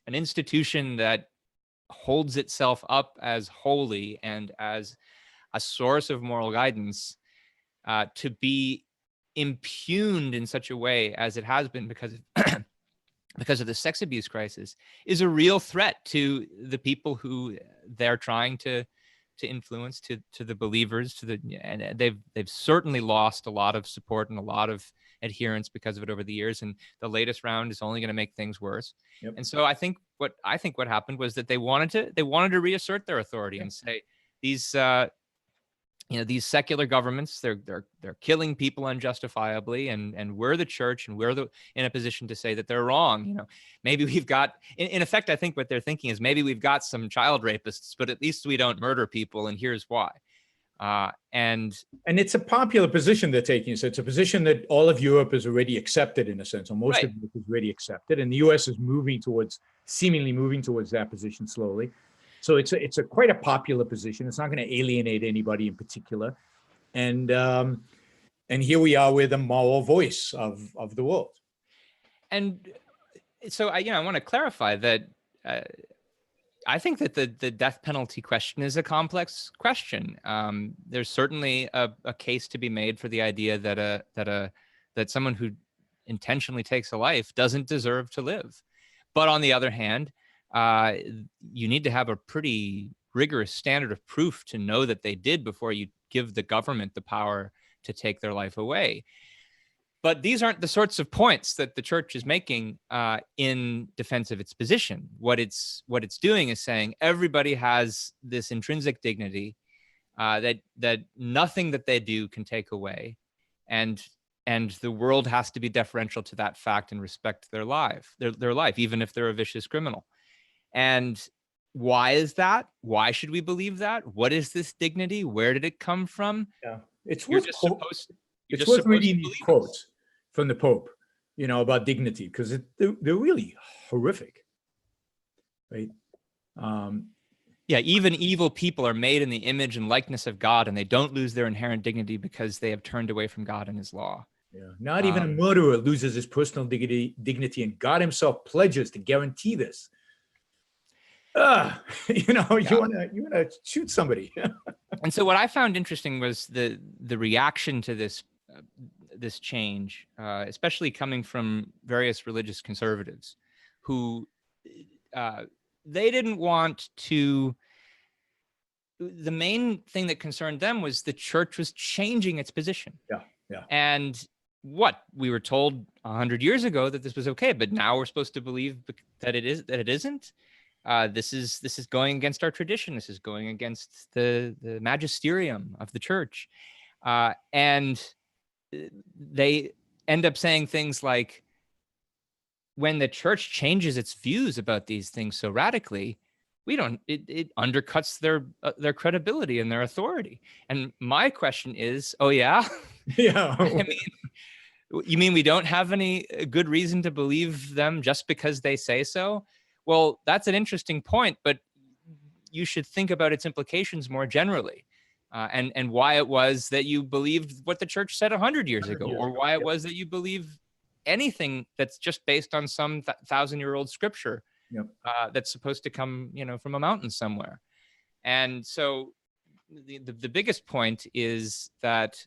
institution that holds itself up as holy and as a source of moral guidance, to be impugned in such a way as it has been because of the sex abuse crisis, is a real threat to the people who they're trying to influence, to the believers, and they've certainly lost a lot of support and a lot of adherence because of it over the years, and the latest round is only going to make things worse. Yep. And so I think what happened was that they wanted to reassert their authority. Yep. And say these secular governments, they're killing people unjustifiably, and we're the church, and we're in a position to say that they're wrong. Maybe we've got, in effect, I think what they're thinking is, maybe we've got some child rapists, but at least we don't murder people, and here's why. And it's a popular position they're taking. So it's a position that all of Europe has already accepted in a sense, or most right. of Europe has already accepted, and the U.S. is seemingly moving towards that position slowly. So it's a quite a popular position. It's not going to alienate anybody in particular, and here we are with a moral voice of the world. And so I want to clarify that I think that the death penalty question is a complex question. There's certainly a case to be made for the idea that someone who intentionally takes a life doesn't deserve to live. But on the other hand, you need to have a pretty rigorous standard of proof to know that they did before you give the government the power to take their life away. But these aren't the sorts of points that the church is making in defense of its position. What it's doing is saying everybody has this intrinsic dignity that nothing that they do can take away, and the world has to be deferential to that fact and respect their life, even if they're a vicious criminal. And why is that? Why should we believe that? What is this dignity? Where did it come from? Yeah, it's worth reading these quotes from the Pope, about dignity, because they're really horrific, right? Yeah, even evil people are made in the image and likeness of God, and they don't lose their inherent dignity because they have turned away from God and his law. Yeah, not even a murderer loses his personal dignity, and God himself pledges to guarantee this. You want to shoot somebody. And so what I found interesting was the reaction to this change, especially coming from various religious conservatives who they didn't want to. The main thing that concerned them was the church was changing its position. Yeah. And what we were told 100 years ago that this was okay, but now we're supposed to believe that it isn't. This is going against our tradition. This is going against the magisterium of the church, and they end up saying things like, when the church changes its views about these things so radically, it undercuts their credibility and their authority. And my question is, oh yeah? Yeah. I mean, you mean we don't have any good reason to believe them just because they say so? Well, that's an interesting point, but you should think about its implications more generally, and why it was that you believed what the church said 100 years ago, or why it was that you believe anything that's just based on some 1,000-year-old scripture that's supposed to come, from a mountain somewhere. And so the biggest point is that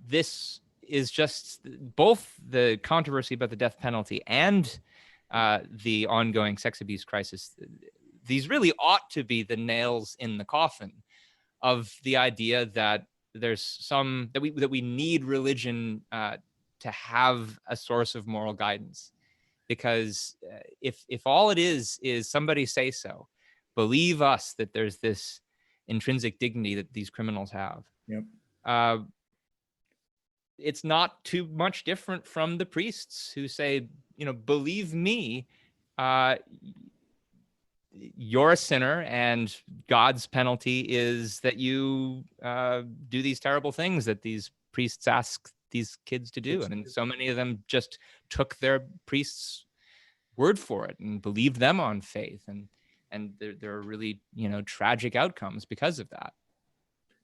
this is just both the controversy about the death penalty and the ongoing sex abuse crisis. These really ought to be the nails in the coffin of the idea that there's that we need religion to have a source of moral guidance, because if all it is somebody say so, believe us that there's this intrinsic dignity that these criminals have. Yep. It's not too much different from the priests who say, believe me, you're a sinner, and God's penalty is that you do these terrible things that these priests ask these kids to do. And so many of them just took their priest's word for it and believed them on faith. And there are really, tragic outcomes because of that.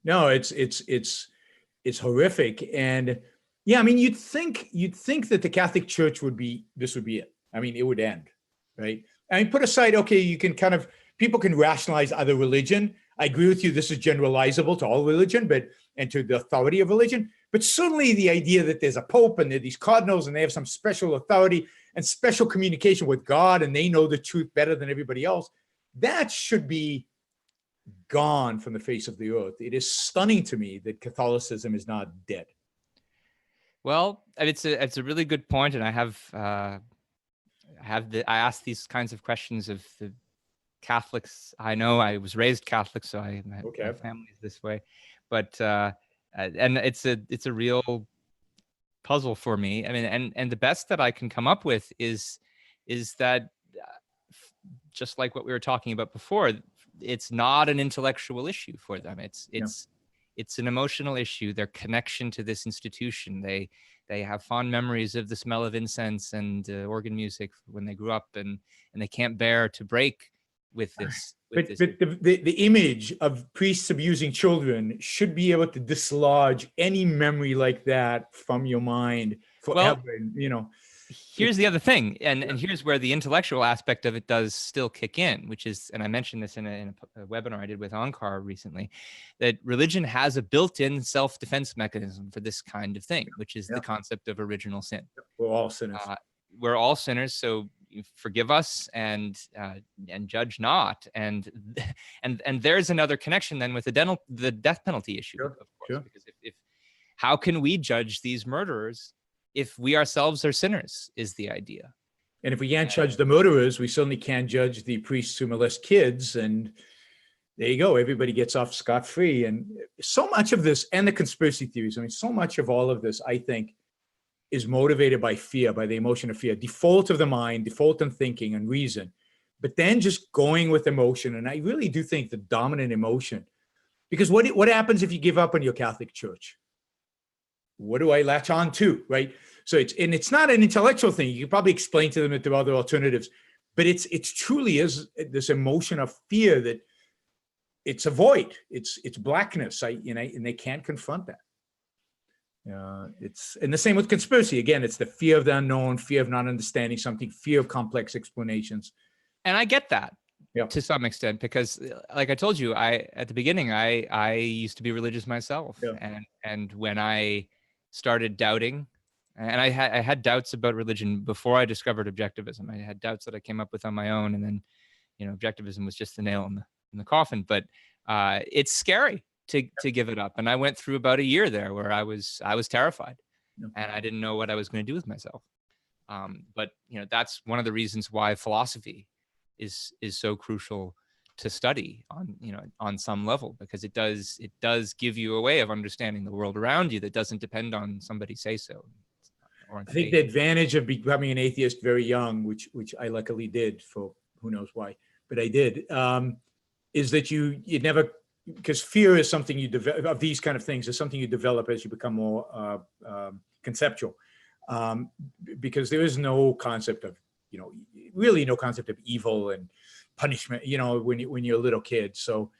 No, it's horrific. And yeah, I mean, you'd think that the Catholic Church would be it. I mean, it would end, right? I mean, put aside, okay, you can people can rationalize other religion. I agree with you. This is generalizable to all religion, and to the authority of religion. But certainly the idea that there's a pope and there are these cardinals and they have some special authority and special communication with God and they know the truth better than everybody else, that should be gone from the face of the earth. It is stunning to me that Catholicism is not dead. Well, it's a really good point, and I ask these kinds of questions of the Catholics. I know I was raised Catholic, so my family is this way, but and it's a real puzzle for me. I mean, and the best that I can come up with is that just like what we were talking about before, it's not an intellectual issue for them. It's an emotional issue. Their connection to this institution. They have fond memories of the smell of incense and organ music when they grew up, and they can't bear to break with this. But the image of priests abusing children should be able to dislodge any memory like that from your mind forever. Well, here's the other thing, and here's where the intellectual aspect of it does still kick in, which is, and I mentioned this in a webinar I did with Onkar recently, that religion has a built-in self-defense mechanism for this kind of thing, which is the concept of original sin. We're all sinners. We're all sinners, so forgive us and judge not. And there's another connection then with the death penalty issue, of course, because if how can we judge these murderers if we ourselves are sinners, is the idea. And if we can't judge the murderers, we certainly can't judge the priests who molest kids. And there you go, everybody gets off scot-free. And so much of this, and the conspiracy theories, I mean, so much of all of this, I think, is motivated by fear, by the emotion of fear, default of the mind, default in thinking and reason, but then just going with emotion. And I really do think the dominant emotion, because what happens if you give up on your Catholic Church? What do I latch on to, right? So it's not an intellectual thing. You can probably explain to them that there are other alternatives, but it's truly is this emotion of fear that it's a void, it's blackness, and they can't confront that. And the same with conspiracy. Again, it's the fear of the unknown, fear of not understanding something, fear of complex explanations. And I get that to some extent, because like I told you, at the beginning, I used to be religious myself. And when I started doubting, and I had doubts about religion before I discovered objectivism. I had doubts that I came up with on my own, and then, objectivism was just the nail in the coffin. But it's scary to give it up. And I went through about a year there where I was terrified, and I didn't know what I was going to do with myself. But that's one of the reasons why philosophy is so crucial to study on some level, because it does give you a way of understanding the world around you that doesn't depend on somebody say so. I think the advantage of becoming an atheist very young, which I luckily did for who knows why, but I did, is that you never, because fear is something you develop, of these kind of things, is something you develop as you become more conceptual, because there is no concept of, really no concept of evil and punishment, when you're a little kid. So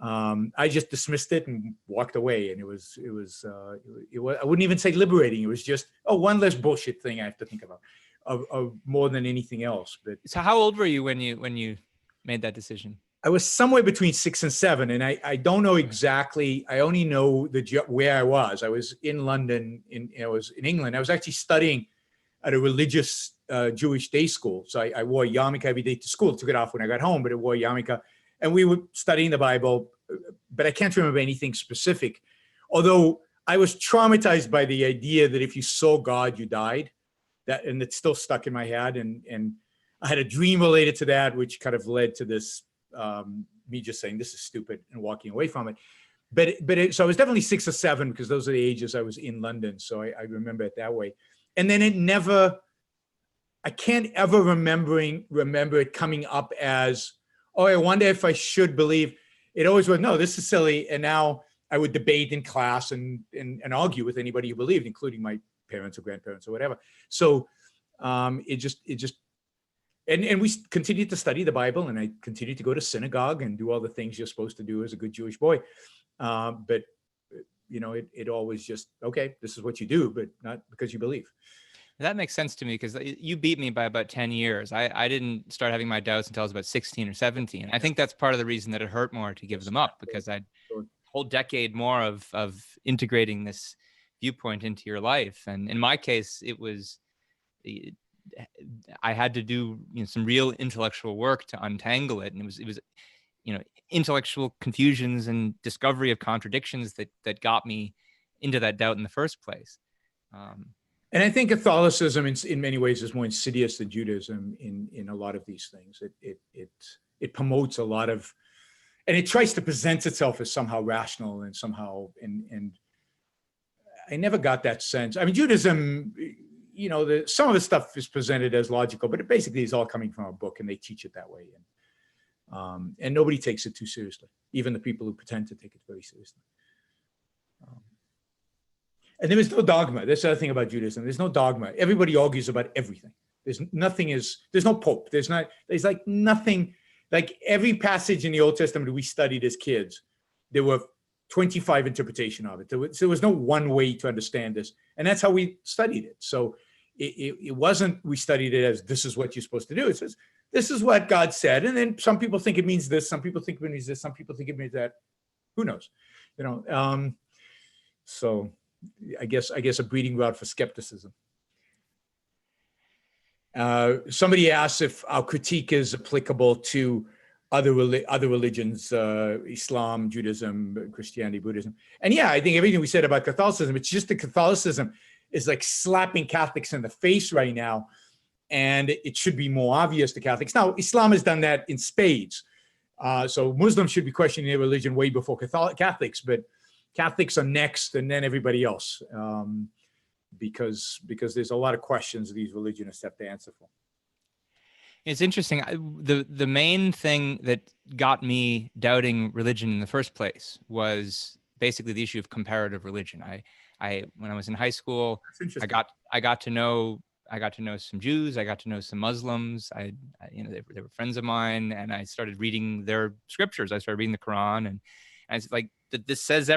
I just dismissed it and walked away. And it was I wouldn't even say liberating. It was just, one less bullshit thing I have to think about, of more than anything else. But so how old were you when you made that decision? I was somewhere between 6 and 7, and I don't know exactly. I only know where I was. I was in London. I was in England. I was actually studying at a religious Jewish day school. So I wore a yarmulke every day to school. Took it off when I got home, but I wore a yarmulke. And we were studying the Bible, but I can't remember anything specific. Although I was traumatized by the idea that if you saw God, you died. And it's still stuck in my head. And I had a dream related to that, which kind of led to this, me just saying, this is stupid, and walking away from it. But so I was definitely 6 or 7, because those are the ages I was in London. So I remember it that way. And then I can't ever remember it coming up as, I wonder if I should believe. It always was, no, this is silly. And now I would debate in class and argue with anybody who believed, including my parents or grandparents or whatever. So and we continued to study the Bible, and I continued to go to synagogue and do all the things you're supposed to do as a good Jewish boy. But it always just, okay, this is what you do, but not because you believe. That makes sense to me, because you beat me by about 10 years. I didn't start having my doubts until I was about 16 or 17. I think that's part of the reason that it hurt more to give them up, because I'd a whole decade more of integrating this viewpoint into your life. And in my case, I had to do some real intellectual work to untangle it. And it was intellectual confusions and discovery of contradictions that got me into that doubt in the first place. And I think Catholicism, in many ways, is more insidious than Judaism in a lot of these things. It promotes a lot of, and it tries to present itself as somehow rational and somehow, and I never got that sense. I mean, Judaism, some of the stuff is presented as logical, but it basically is all coming from a book, and they teach it that way. And nobody takes it too seriously, even the people who pretend to take it very seriously. And there is no dogma. That's the other thing about Judaism. There's no dogma. Everybody argues about everything. There's no pope. There's like nothing, like every passage in the Old Testament we studied as kids, there were 25 interpretation of it. There was no one way to understand this. And that's how we studied it. So it wasn't, we studied it as this is what you're supposed to do. It says, this is what God said. And then some people think it means this, some people think it means this, some people think it means that. Who knows? So I guess a breeding ground for skepticism. Somebody asked if our critique is applicable to other religions, Islam, Judaism, Christianity, Buddhism. And yeah, I think everything we said about Catholicism, it's just that Catholicism is like slapping Catholics in the face right now. And it should be more obvious to Catholics. Now, Islam has done that in spades. So Muslims should be questioning their religion way before Catholics, but Catholics are next and then everybody else, because there's a lot of questions these religionists have to answer for. It's interesting. The main thing that got me doubting religion in the first place was basically the issue of comparative religion. When I was in high school, I got to know some Jews. I got to know some Muslims. They were friends of mine, and I started reading their scriptures. I started reading the Quran, and it's like this says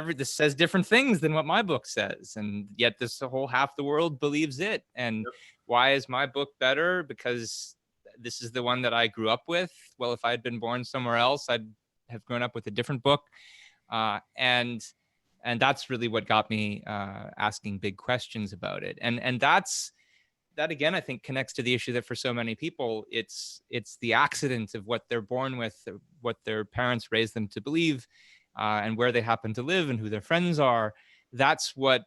different things than what my book says, and yet this whole half the world believes it. And why is my book better? Because this is the one that I grew up with. Well, if I had been born somewhere else, I'd have grown up with a different book, and that's really what got me asking big questions about it. And that again, I think connects to the issue that for so many people, it's the accident of what they're born with, what their parents raised them to believe, and where they happen to live and who their friends are. That's what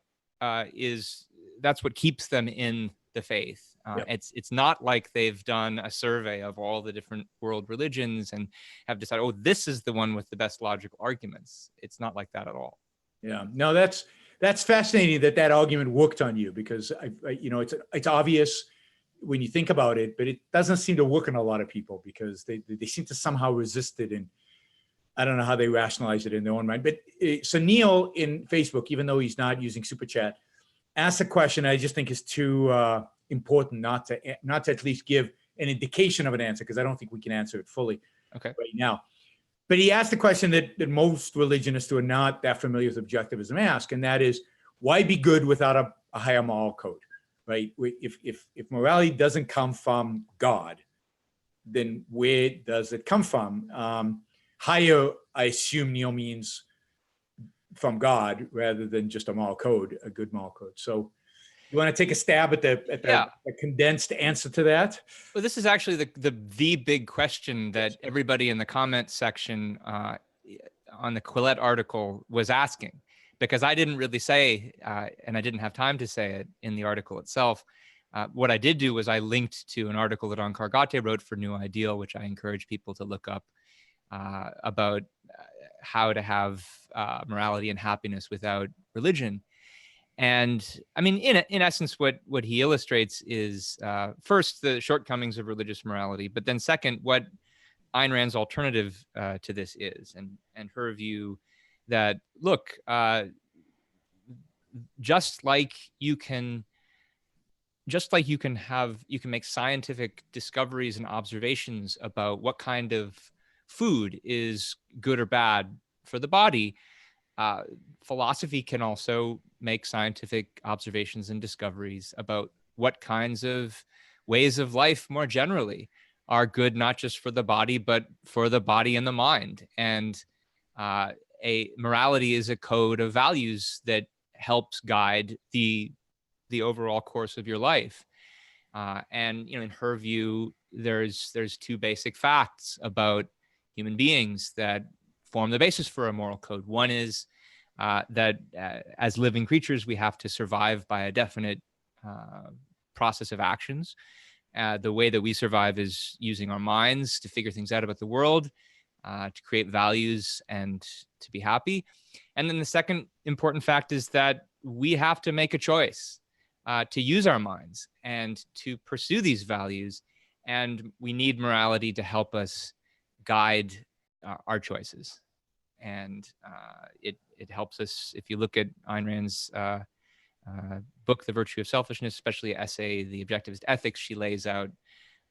keeps them in the faith. It's not like they've done a survey of all the different world religions and have decided, oh, this is the one with the best logical arguments. It's not like that at all. Yeah, no, that's fascinating that argument worked on you, because it's obvious when you think about it, but it doesn't seem to work on a lot of people because they seem to somehow resist it, and I don't know how they rationalize it in their own mind. But so Neil in Facebook, even though he's not using Super Chat, asked a question I just think is too important not to at least give an indication of an answer, because I don't think we can answer it fully right now. But he asked the question that most religionists who are not that familiar with objectivism ask, and that is, why be good without a higher moral code, right? If morality doesn't come from God, then where does it come from? Higher, I assume Neil means from God rather than just a moral code, a good moral code. So you want to take a stab at the condensed answer to that? Well, this is actually the big question that everybody in the comment section on the Quillette article was asking, because I didn't really say, and I didn't have time to say it in the article itself. What I did do was I linked to an article that Onkar Ghate wrote for New Ideal, which I encourage people to look up, about how to have morality and happiness without religion. And I mean, in essence, what he illustrates is first the shortcomings of religious morality, but then second, what Ayn Rand's alternative to this is, and her view that, look, just like you can make scientific discoveries and observations about what kind of food is good or bad for the body, philosophy can also make scientific observations and discoveries about what kinds of ways of life more generally are good, not just for the body, but for the body and the mind. And a morality is a code of values that helps guide the overall course of your life. And in her view, there's two basic facts about human beings that form the basis for a moral code. One is that as living creatures, we have to survive by a definite process of actions. The way that we survive is using our minds to figure things out about the world, to create values and to be happy. And then the second important fact is that we have to make a choice to use our minds and to pursue these values. And we need morality to help us guide our choices. And it helps us, if you look at Ayn Rand's book, The Virtue of Selfishness, especially essay, The Objectivist Ethics, she lays out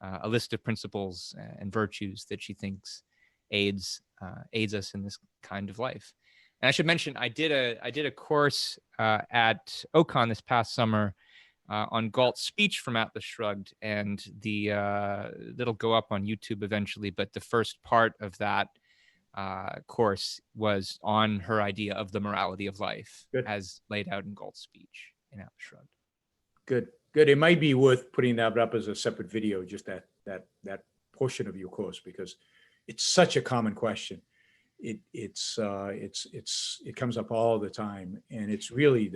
a list of principles and virtues that she thinks aids us in this kind of life. And I should mention, I did a course at OCON this past summer on Galt's speech from Atlas Shrugged, and that'll go up on YouTube eventually. But the first part of that course was on her idea of the morality of life, Good. As laid out in Galt's speech in Atlas Shrugged. Good. It might be worth putting that up as a separate video, just that portion of your course, because it's such a common question. It comes up all the time, and it's really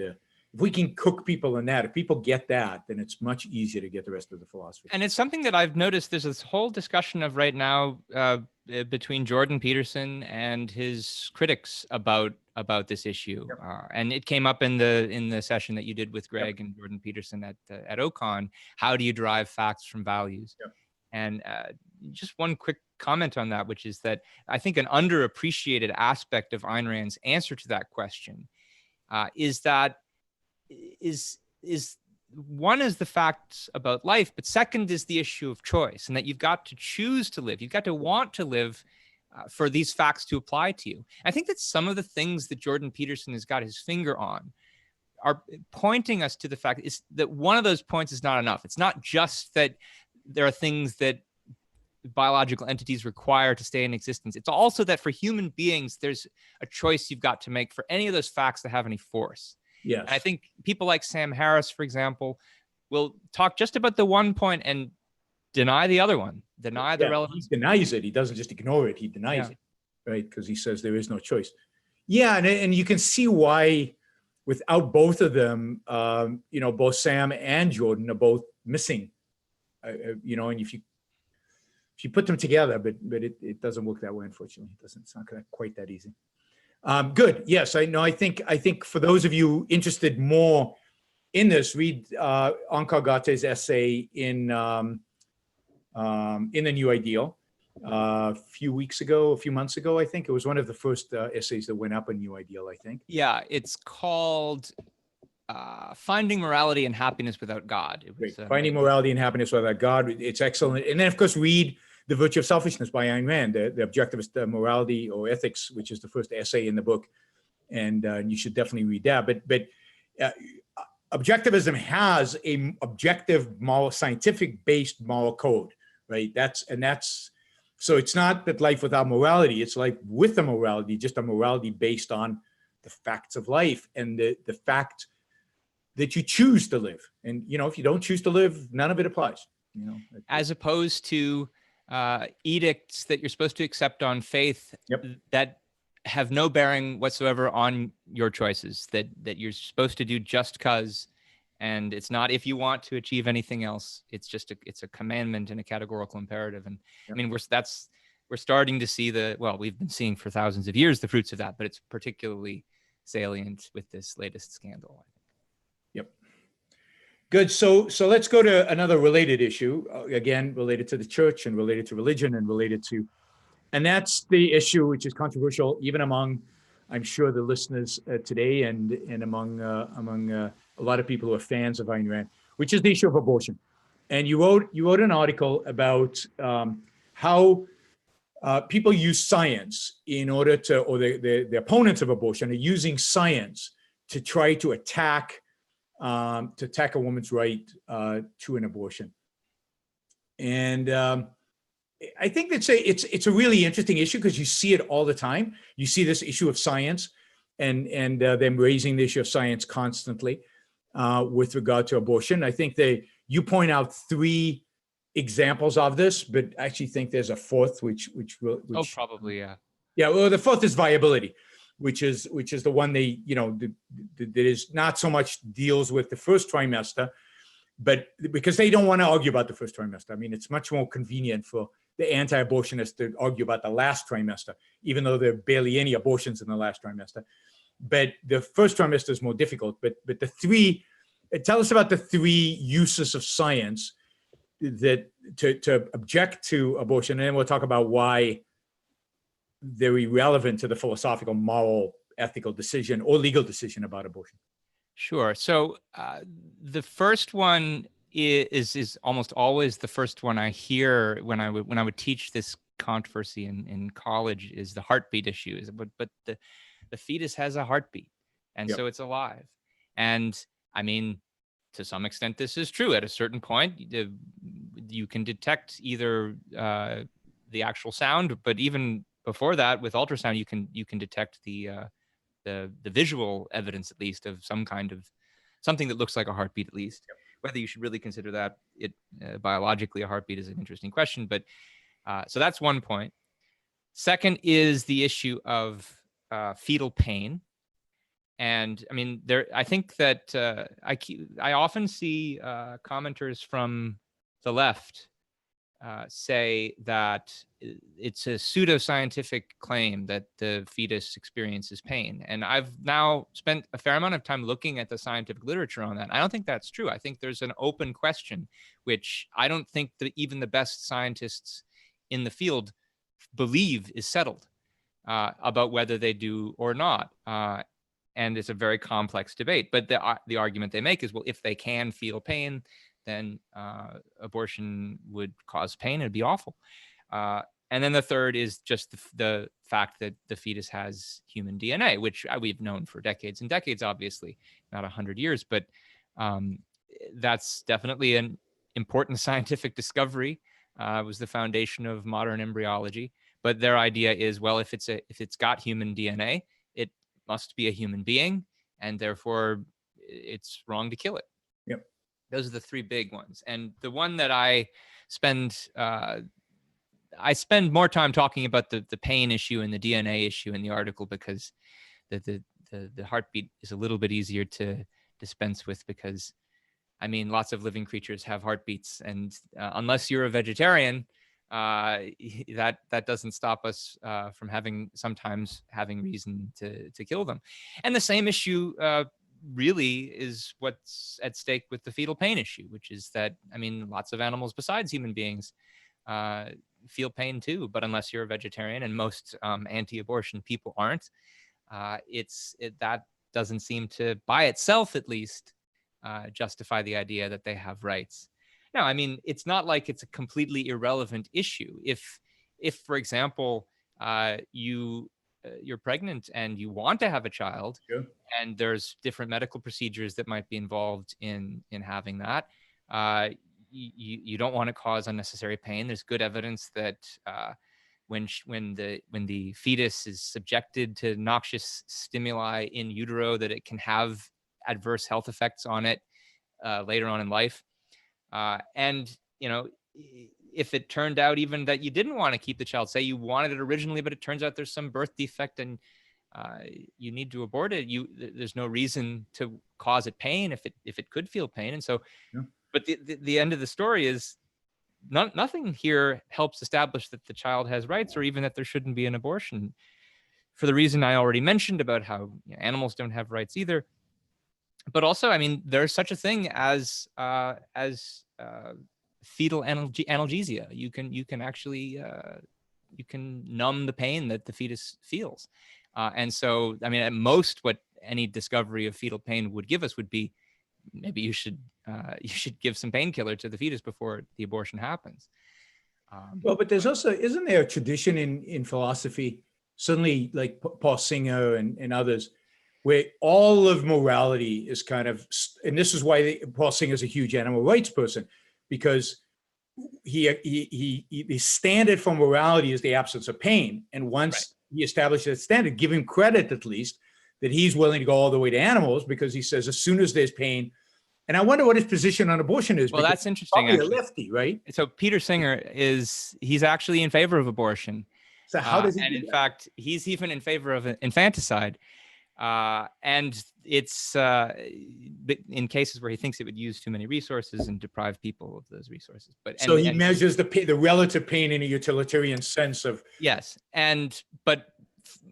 if we can cook people in that, if people get that, then it's much easier to get the rest of the philosophy. And it's something that I've noticed. There's this whole discussion of right now between Jordan Peterson and his critics about this issue. Yep. And it came up in the session that you did with Greg and Jordan Peterson at OCON. How do you derive facts from values? Yep. And just one quick comment on that, which is that I think an underappreciated aspect of Ayn Rand's answer to that question is one is the facts about life, but second is the issue of choice, and that you've got to choose to live. You've got to want to live for these facts to apply to you. I think that some of the things that Jordan Peterson has got his finger on are pointing us to the fact is that one of those points is not enough. It's not just that there are things that biological entities require to stay in existence. It's also that for human beings, there's a choice you've got to make for any of those facts to have any force. Yes. And I think people like Sam Harris, for example, will talk just about the one point and deny the other one, deny the relevance. He denies it. He doesn't just ignore it. He denies it, right? Because he says there is no choice. Yeah, and you can see why without both of them, both Sam and Jordan are both missing, and if you put them together, but it doesn't work that way, unfortunately. It's not quite that easy. Good. Yes, I know. I think for those of you interested more in this, read Onkar Ghatel's essay in the New Ideal a few months ago. I think it was one of the first essays that went up in New Ideal, I think. Yeah, it's called Finding Morality and Happiness Without God. It was, Finding Morality and Happiness Without God. It's excellent. And then, of course, read The Virtue of Selfishness by Ayn Rand, the Objectivist Morality or Ethics, which is the first essay in the book. And you should definitely read that. But Objectivism has a objective, moral, scientific-based moral code, right? So it's not that life without morality, it's life with a morality, just a morality based on the facts of life and the fact that you choose to live. And, if you don't choose to live, none of it applies. As opposed to edicts that you're supposed to accept on faith that have no bearing whatsoever on your choices, that you're supposed to do just because, and it's not if you want to achieve anything else. It's just it's a commandment and a categorical imperative. And I mean, we're starting to see we've been seeing for thousands of years the fruits of that, but it's particularly salient with this latest scandal. Yep. Good. So let's go to another related issue, again, related to the church and related to religion and that's the issue which is controversial even among, I'm sure, the listeners today and among a lot of people who are fans of Ayn Rand, which is the issue of abortion. And you wrote an article about how people use science in order to, or the opponents of abortion are using science to try to attack a woman's right to an abortion. And I think it's a really interesting issue because you see it all the time. You see this issue of science and them raising the issue of science constantly with regard to abortion. I think you point out 3 examples of this, but I actually think there's a 4th, which probably, yeah. Yeah, well, the 4th is viability, which is the one that is not so much deals with the first trimester, but because they don't want to argue about the first trimester. I mean, it's much more convenient for the anti-abortionists to argue about the last trimester, even though there are barely any abortions in the last trimester. But the first trimester is more difficult. But the 3, tell us about the 3 uses of science that to object to abortion, and then we'll talk about why very relevant to the philosophical, moral, ethical decision or legal decision about abortion. Sure. So the first one is almost always the first one I hear when I would teach this controversy in college, is the heartbeat issue. But the fetus has a heartbeat, and so it's alive. And I mean, to some extent, this is true. At a certain point, you can detect either the actual sound, but even before that, with ultrasound, you can detect the visual evidence, at least, of some kind of something that looks like a heartbeat, at least. Whether you should really consider that biologically a heartbeat is an interesting question. But so that's one point. Second is the issue of fetal pain. And I mean, I think that I often see commenters from the left say that it's a pseudoscientific claim that the fetus experiences pain. And I've now spent a fair amount of time looking at the scientific literature on that. I don't think that's true. I think there's an open question, which I don't think that even the best scientists in the field believe is settled about whether they do or not. And it's a very complex debate. But the argument they make is, well, if they can feel pain, then abortion would cause pain. It'd be awful. And then the third is just the fact that the fetus has human DNA, which we've known for decades and decades, obviously, not 100 years. But that's definitely an important scientific discovery. It was the foundation of modern embryology. But their idea is, well, if it's got human DNA, it must be a human being, and therefore it's wrong to kill it. Yep. Those are the three big ones. And the one that I spend more time talking about the pain issue and the DNA issue in the article, because the heartbeat is a little bit easier to dispense with, because I mean, lots of living creatures have heartbeats, and unless you're a vegetarian, that doesn't stop us from sometimes having reason to kill them. And the same issue really is what's at stake with the fetal pain issue, which is that, I mean, lots of animals besides human beings feel pain too, but unless you're a vegetarian, and most anti-abortion people aren't, that doesn't seem to, by itself at least, justify the idea that they have rights. Now, I mean, it's not like it's a completely irrelevant issue. If for example, you're pregnant and you want to have a child, Sure. and there's different medical procedures that might be involved in having that, you don't want to cause unnecessary pain. There's good evidence that when the fetus is subjected to noxious stimuli in utero, that it can have adverse health effects on it later on in life. And, you know, if it turned out even that you didn't want to keep the child, say you wanted it originally, but it turns out there's some birth defect and you need to abort it, there's no reason to cause it pain if it could feel pain. And so, yeah. But the end of the story is nothing here helps establish that the child has rights, or even that there shouldn't be an abortion, for the reason I already mentioned about how animals don't have rights either. But also, I mean, there's such a thing as fetal analgesia. You can actually you can numb the pain that the fetus feels, and so, I mean, at most, what any discovery of fetal pain would give us would be, maybe you should give some painkiller to the fetus before the abortion happens. Well, but there's also, isn't there a tradition in philosophy, certainly like Paul Singer and others, where all of morality is kind of, and this is why Paul Singer is a huge animal rights person, because the standard for morality is the absence of pain. And once he established that standard, give him credit at least that he's willing to go all the way to animals, because he says as soon as there's pain. And I wonder what his position on abortion is. Well, that's interesting. Probably actually. a lefty, right? So Peter Singer he's actually in favor of abortion. So how does he and do in that? fact, he's even in favor of infanticide. And it's in cases where he thinks it would use too many resources and deprive people of those resources. But So he measures the relative pain in a utilitarian sense of. Yes, but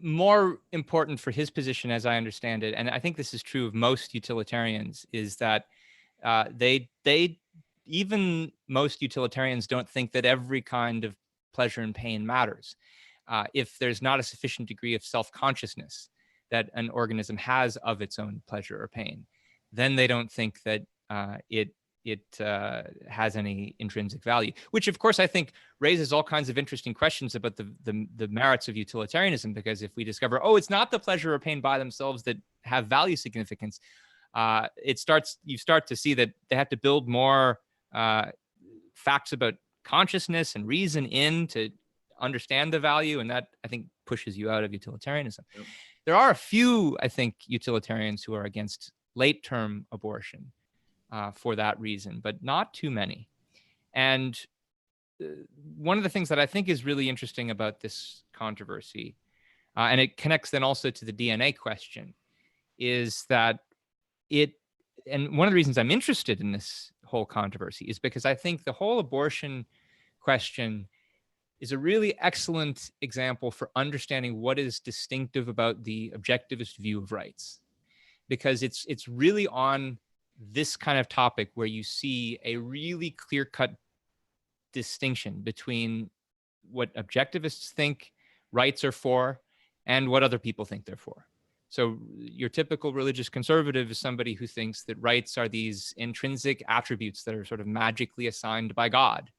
more important for his position, as I understand it, and I think this is true of most utilitarians, is that even most utilitarians don't think that every kind of pleasure and pain matters. if there's not a sufficient degree of self-consciousness that an organism has of its own pleasure or pain, then they don't think that it has any intrinsic value, which of course I think raises all kinds of interesting questions about the merits of utilitarianism, because if we discover, oh, it's not the pleasure or pain by themselves that have value significance, you start to see that they have to build more facts about consciousness and reason in to understand the value, and that I think pushes you out of utilitarianism. Yep. There are a few, I think, utilitarians who are against late-term abortion for that reason, but not too many. And one of the things that I think is really interesting about this controversy, and it connects then also to the DNA question, is that and one of the reasons I'm interested in this whole controversy is because I think the whole abortion question is a really excellent example for understanding what is distinctive about the objectivist view of rights. Because it's really on this kind of topic where you see a really clear-cut distinction between what objectivists think rights are for and what other people think they're for. So your typical religious conservative is somebody who thinks that rights are these intrinsic attributes that are sort of magically assigned by God.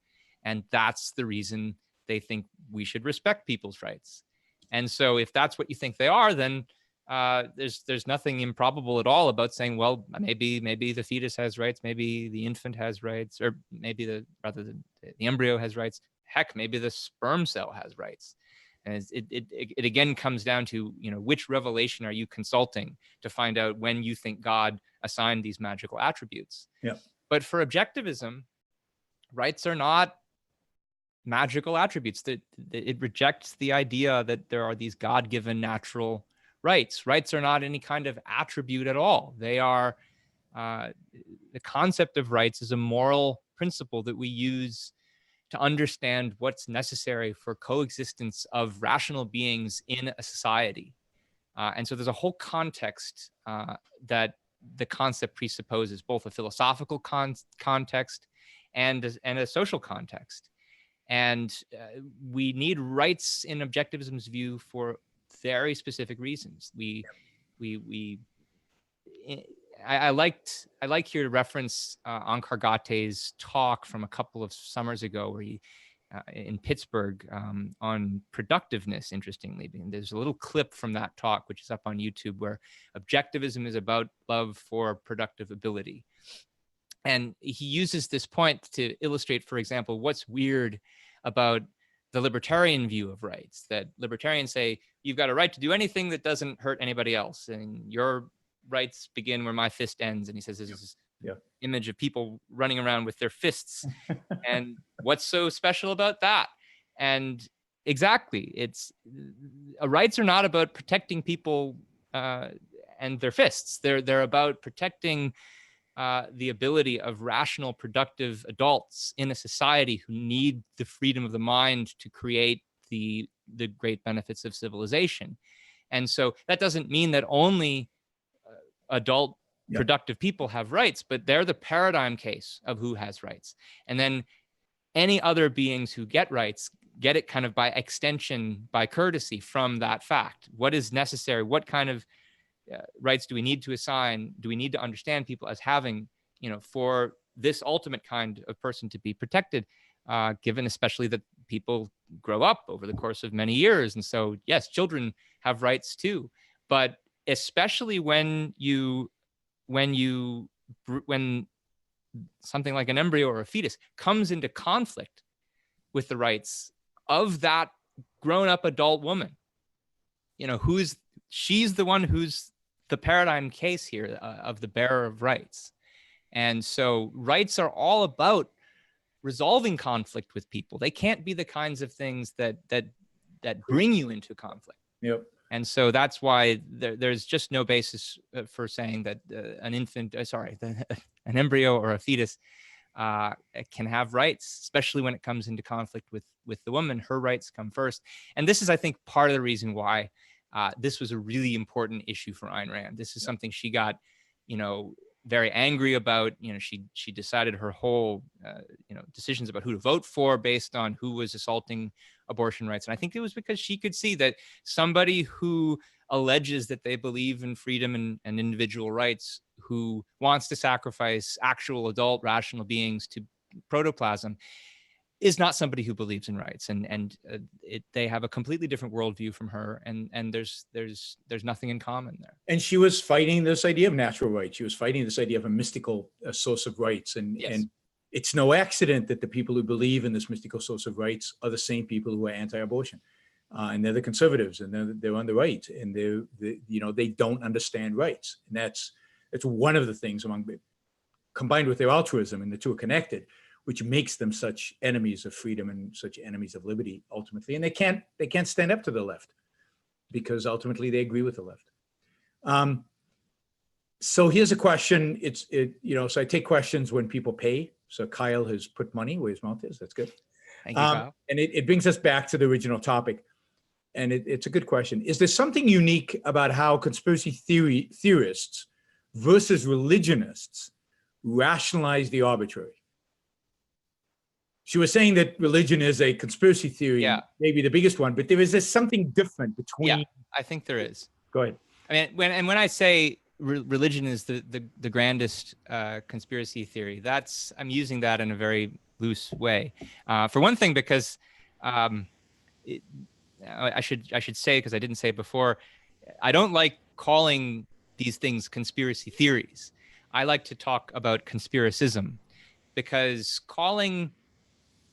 And that's the reason they think we should respect people's rights. And so if that's what you think they are, then there's nothing improbable at all about saying, well, maybe the fetus has rights, maybe the infant has rights, or maybe the embryo has rights. Heck, maybe the sperm cell has rights. And it again comes down to, which revelation are you consulting to find out when you think God assigned these magical attributes. Yeah. But for objectivism, rights are not magical attributes. That it rejects the idea that there are these God-given natural rights. Rights are not any kind of attribute at all. They are the concept of rights is a moral principle that we use to understand what's necessary for coexistence of rational beings in a society. And so there's a whole context that the concept presupposes, both a philosophical context and a social context. And we need rights in objectivism's view for very specific reasons. I like here to reference Ankar Gatte's talk from a couple of summers ago, where he in Pittsburgh on productiveness. Interestingly, there's a little clip from that talk which is up on YouTube, where objectivism is about love for productive ability, and he uses this point to illustrate, for example, what's weird about the libertarian view of rights. That libertarians say you've got a right to do anything that doesn't hurt anybody else, and your rights begin where my fist ends. And he says this is image of people running around with their fists. And what's so special about that? And exactly, rights are not about protecting people and their fists. They're about protecting the ability of rational, productive adults in a society who need the freedom of the mind to create the great benefits of civilization. And so that doesn't mean that only adult productive people have rights, but they're the paradigm case of who has rights. And then any other beings who get rights get it kind of by extension, by courtesy from that fact. What is necessary? What kind of rights do we need to assign? Do we need to understand people as having, for this ultimate kind of person to be protected, given especially that people grow up over the course of many years. And so, yes, children have rights too, but especially when something like an embryo or a fetus comes into conflict with the rights of that grown-up adult woman, she's the one who's the paradigm case here of the bearer of rights. And so rights are all about resolving conflict with people. They can't be the kinds of things that bring you into conflict. Yep. And so that's why there's just no basis for saying that an embryo or a fetus can have rights, especially when it comes into conflict with the woman. Her rights come first. And this is, I think, part of the reason why this was a really important issue for Ayn Rand. This is something she got, very angry about. She decided her whole, decisions about who to vote for based on who was assaulting abortion rights. And I think it was because she could see that somebody who alleges that they believe in freedom and individual rights, who wants to sacrifice actual adult rational beings to protoplasm, is not somebody who believes in rights, and they have a completely different worldview from her, and there's nothing in common there. And she was fighting this idea of natural rights. She was fighting this idea of a mystical source of rights, and it's no accident that the people who believe in this mystical source of rights are the same people who are anti-abortion, and they're the conservatives, and they're on the right, and they don't understand rights, and that's one of the things combined with their altruism, and the two are connected, which makes them such enemies of freedom and such enemies of liberty ultimately. And they can't stand up to the left because ultimately they agree with the left. So here's a question. So I take questions when people pay. So Kyle has put money where his mouth is. That's good. Thank you, Kyle. And it brings us back to the original topic. And it's a good question. Is there something unique about how conspiracy theorists versus religionists rationalize the arbitrary? She was saying that religion is a conspiracy theory, maybe the biggest one, but there is something different between. Yeah, I think there is. Go ahead. I mean, when I say religion is the grandest conspiracy theory, I'm using that in a very loose way. For one thing, because I should say, because I didn't say it before, I don't like calling these things conspiracy theories. I like to talk about conspiracism, because calling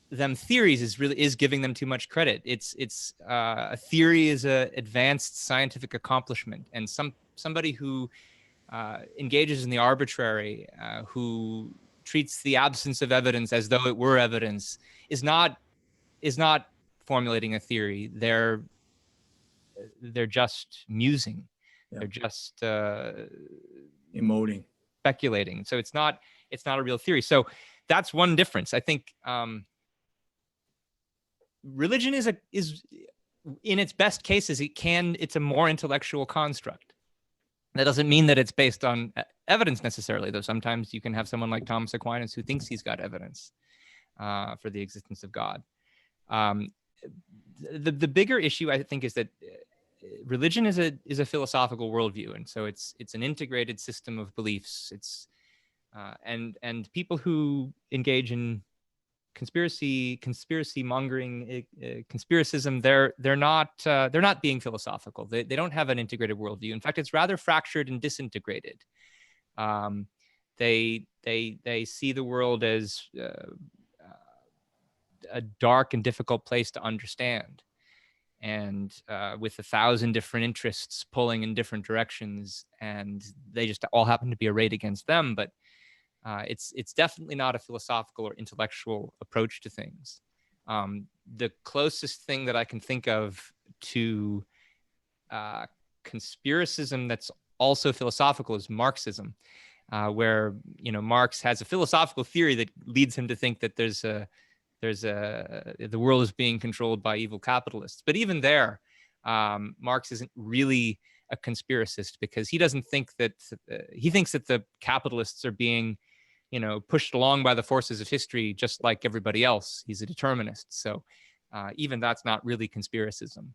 them theories is giving them too much credit. It's a theory is a advanced scientific accomplishment, and somebody who engages in the arbitrary, who treats the absence of evidence as though it were evidence, is not formulating a theory. They're just musing. Yeah. They're just emoting, speculating. So it's not a real theory. So that's one difference. I think religion is in its best cases, it's a more intellectual construct. That doesn't mean that it's based on evidence necessarily, though. Sometimes you can have someone like Thomas Aquinas who thinks he's got evidence for the existence of God. The bigger issue, I think, is that religion is a philosophical worldview, and so it's an integrated system of beliefs. It's and people who engage in conspiracy mongering, conspiracism, they're not being philosophical. They don't have an integrated worldview. In fact, it's rather fractured and disintegrated. They see the world as a dark and difficult place to understand, and with 1,000 different interests pulling in different directions, and they just all happen to be arrayed against them. But it's definitely not a philosophical or intellectual approach to things. The closest thing that I can think of to conspiracism that's also philosophical is Marxism, where Marx has a philosophical theory that leads him to think that the world is being controlled by evil capitalists. But even there, Marx isn't really a conspiracist, because he doesn't think that he thinks that the capitalists are being pushed along by the forces of history just like everybody else. He's a determinist. So even that's not really conspiracism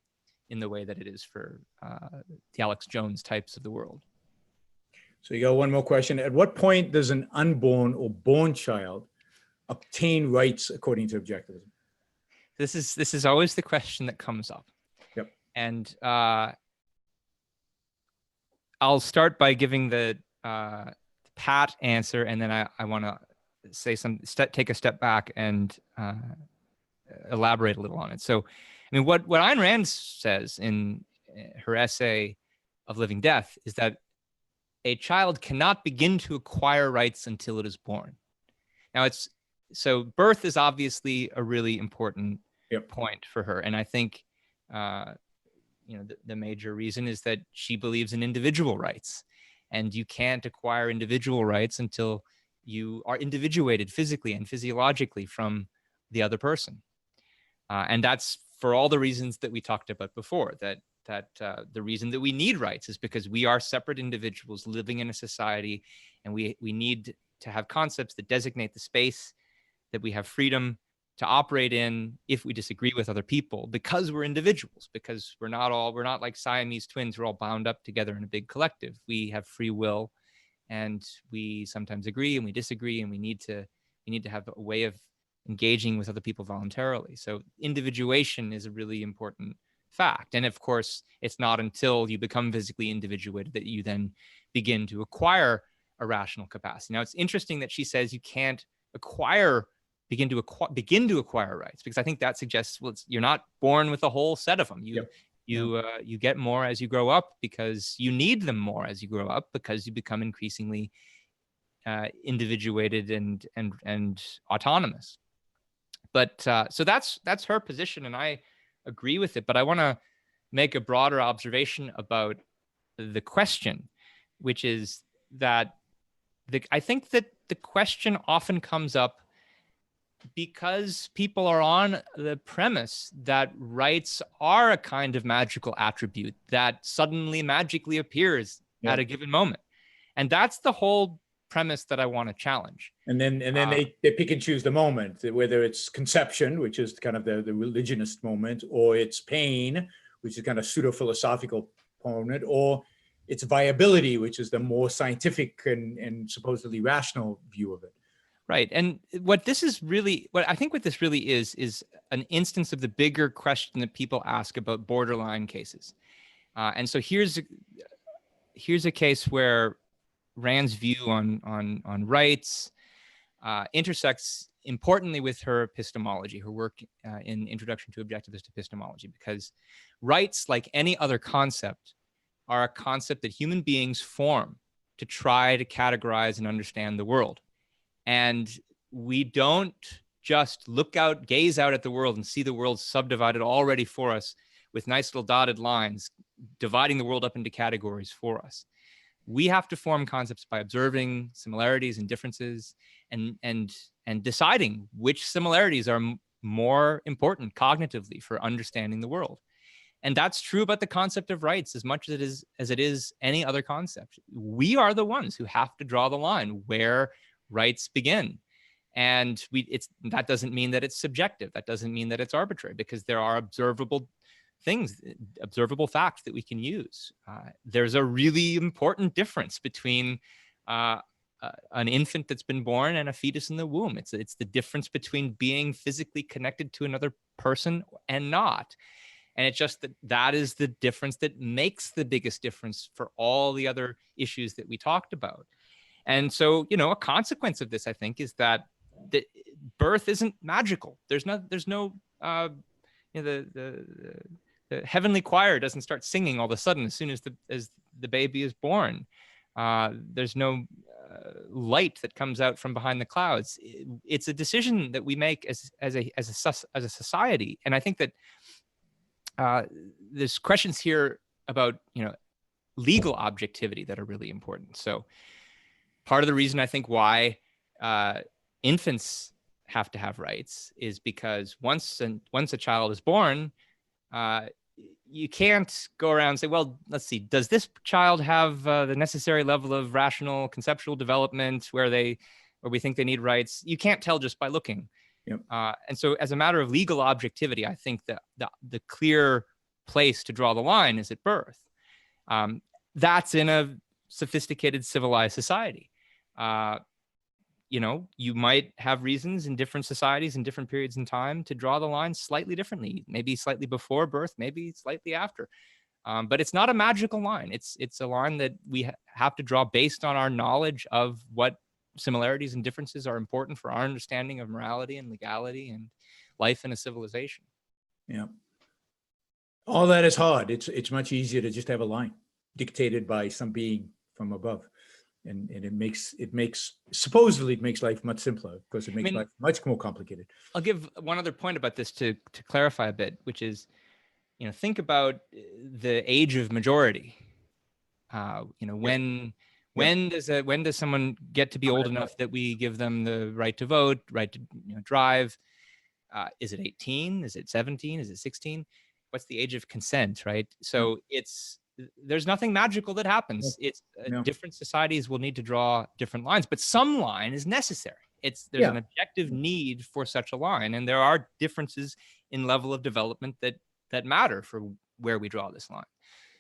in the way that it is for the Alex Jones types of the world. So you got one more question. At what point does an unborn or born child obtain rights according to objectivism? This is always the question that comes up. Yep. And I'll start by giving the pat answer, and then I want to say take a step back and elaborate a little on it. So, I mean, what Ayn Rand says in her essay of Living Death is that a child cannot begin to acquire rights until it is born. Now, so birth is obviously a really important point for her, and I think the major reason is that she believes in individual rights. And you can't acquire individual rights until you are individuated physically and physiologically from the other person. And that's for all the reasons that we talked about before, that the reason that we need rights is because we are separate individuals living in a society, and we need to have concepts that designate the space, that we have freedom to operate in if we disagree with other people, because we're individuals, because we're not like Siamese twins who are all bound up together in a big collective. We have free will, and we sometimes agree and we disagree, and we need to have a way of engaging with other people voluntarily. So individuation is a really important fact. And of course, it's not until you become physically individuated that you then begin to acquire a rational capacity. Now, it's interesting that she says you can't begin to acquire rights, because I think that suggests, well, you're not born with a whole set of them. You get more as you grow up, because you need them more as you grow up, because you become increasingly individuated and autonomous. But so that's her position, and I agree with it. But I want to make a broader observation about the question, which is that I think that the question often comes up because people are on the premise that rights are a kind of magical attribute that suddenly magically appears at a given moment. And that's the whole premise that I want to challenge. And then they pick and choose the moment, whether it's conception, which is kind of the religionist moment, or it's pain, which is kind of pseudo-philosophical component, or it's viability, which is the more scientific and supposedly rational view of it. Right. And what this really is an instance of the bigger question that people ask about borderline cases. And so here's a case where Rand's view on rights intersects importantly with her epistemology, her work in Introduction to Objectivist Epistemology, because rights, like any other concept, are a concept that human beings form to try to categorize and understand the world. And we don't just gaze out at the world and see the world subdivided already for us with nice little dotted lines, dividing the world up into categories for us. We have to form concepts by observing similarities and differences and deciding which similarities are more important cognitively for understanding the world. And that's true about the concept of rights as much as it is any other concept. We are the ones who have to draw the line where rights begin. And that doesn't mean that it's subjective. That doesn't mean that it's arbitrary, because there are observable facts that we can use. There's a really important difference between an infant that's been born and a fetus in the womb. It's the difference between being physically connected to another person and not. And it's just that is the difference that makes the biggest difference for all the other issues that we talked about. And so, a consequence of this, I think, is that the birth isn't magical. There's no the heavenly choir doesn't start singing all of a sudden as soon as the baby is born. There's no light that comes out from behind the clouds. It's a decision that we make as a society. And I think that there's questions here about legal objectivity that are really important. So part of the reason I think why infants have to have rights is because once a child is born, you can't go around and say, well, let's see, does this child have the necessary level of rational conceptual development where we think they need rights? You can't tell just by looking. Yep. And so as a matter of legal objectivity, I think that the clear place to draw the line is at birth. That's in a sophisticated, civilized society. You might have reasons in different societies in different periods in time to draw the line slightly differently, maybe slightly before birth, maybe slightly after. But it's not a magical line. It's a line that we have to draw based on our knowledge of what similarities and differences are important for our understanding of morality and legality and life in a civilization. Yeah. All that is hard. It's much easier to just have a line dictated by some being from above. And it supposedly makes life much simpler. Of course, it makes life much more complicated. I'll give one other point about this to clarify a bit, which is, think about the age of majority. When does someone get to be old enough that we give them the right to vote, right to drive? Is it 18? Is it 17? Is it 16? What's the age of consent, right? So there's nothing magical that happens. It's different societies will need to draw different lines, but some line is necessary. There's an objective need for such a line, and there are differences in level of development that matter for where we draw this line.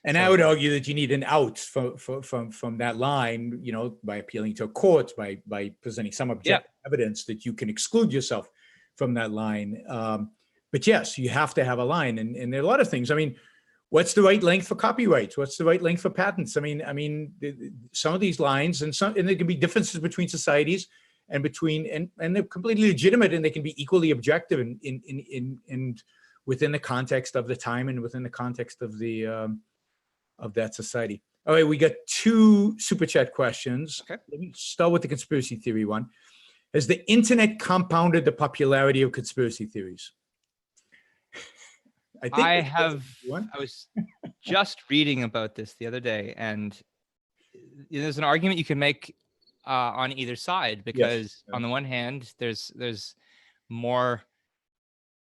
And I would argue that you need an out from that line, you know, by appealing to a court, by presenting some objective evidence that you can exclude yourself from that line. But yes, you have to have a line, and there are a lot of things. I mean, what's the right length for copyrights? What's the right length for patents? I mean, some of these lines, and there can be differences between societies and and they're completely legitimate, and they can be equally objective in within the context of the time and within the context of of that society. All right, we got 2 super chat questions. Okay. Let me start with the conspiracy theory one. Has the internet compounded the popularity of conspiracy theories? I was just reading about this the other day, and there's an argument you can make on either side, because on the one hand, there's more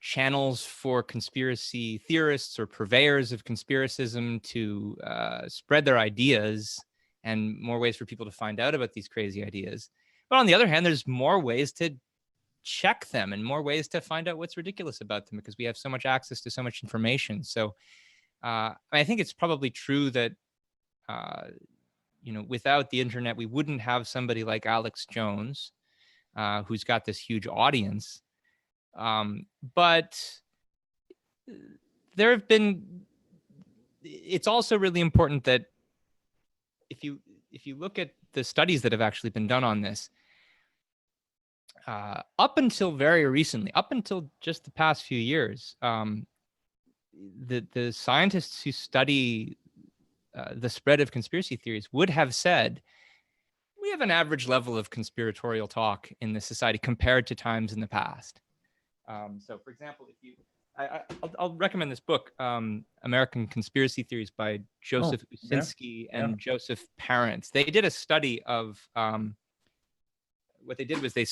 channels for conspiracy theorists or purveyors of conspiracism to spread their ideas, and more ways for people to find out about these crazy ideas. But on the other hand, there's more ways to check them and more ways to find out what's ridiculous about them, because we have so much access to so much information. So I think it's probably true that without the internet, we wouldn't have somebody like Alex Jones, who's got this huge audience. But there have been, it's also really important that if you look at the studies that have actually been done on this, up until very recently, up until just the past few years, the scientists who study the spread of conspiracy theories would have said, we have an average level of conspiratorial talk in this society compared to times in the past. So, for example, I'll recommend this book, American Conspiracy Theories by Joseph Usinski and Joseph Parents. They did a study of what they did was they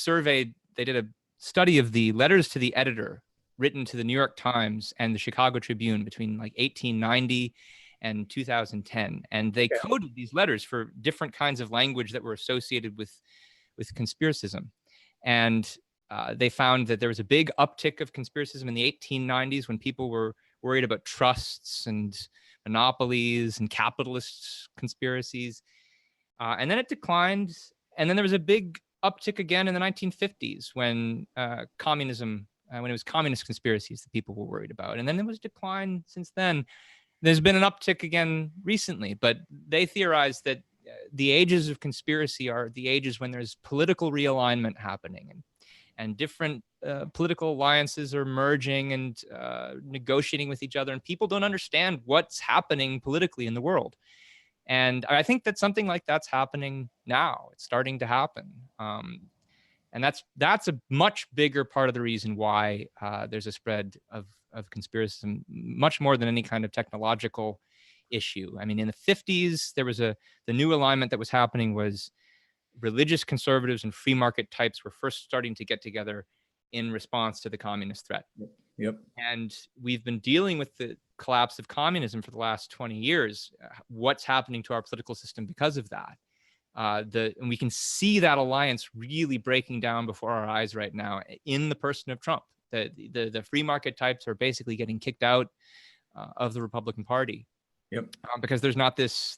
did a study of the letters to the editor written to the New York Times and the Chicago Tribune between like 1890 and 2010. And they coded these letters for different kinds of language that were associated with conspiracism. And they found that there was a big uptick of conspiracism in the 1890s when people were worried about trusts and monopolies and capitalist conspiracies. And then it declined. And then there was a big uptick again in the 1950s when communism, when it was communist conspiracies that people were worried about. And then there was a decline since then. There's been an uptick again recently, but they theorized that the ages of conspiracy are the ages when there's political realignment happening, and different political alliances are merging and negotiating with each other, and people don't understand what's happening politically in the world. And I think that something like that's happening now. It's starting to happen. And that's a much bigger part of the reason why there's a spread of conspiracism, much more than any kind of technological issue. I mean, in the 50s, there was the new alignment that was happening was religious conservatives and free market types were first starting to get together in response to the communist threat. Yep. And we've been dealing with the collapse of communism for the last 20 years. What's happening to our political system because of that? And we can see that alliance really breaking down before our eyes right now in the person of Trump. The free market types are basically getting kicked out of the Republican Party. Yep. Because there's not this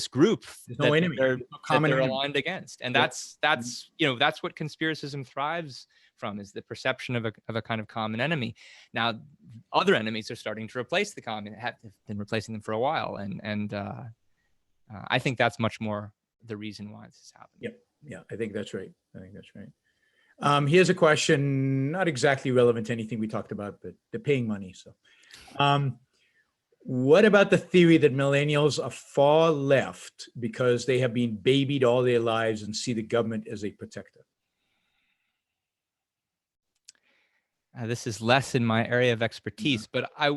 group that they're aligned against, and that's what conspiracism thrives from, is the perception of a kind of common enemy. Now, other enemies are starting to replace the common, have been replacing them for a while, and I think that's much more the reason why this is happening. Yeah, I think that's right. Here's a question, not exactly relevant to anything we talked about, but they're paying money. So, what about the theory that millennials are far left because they have been babied all their lives and see the government as a protector? This is less in my area of expertise, but I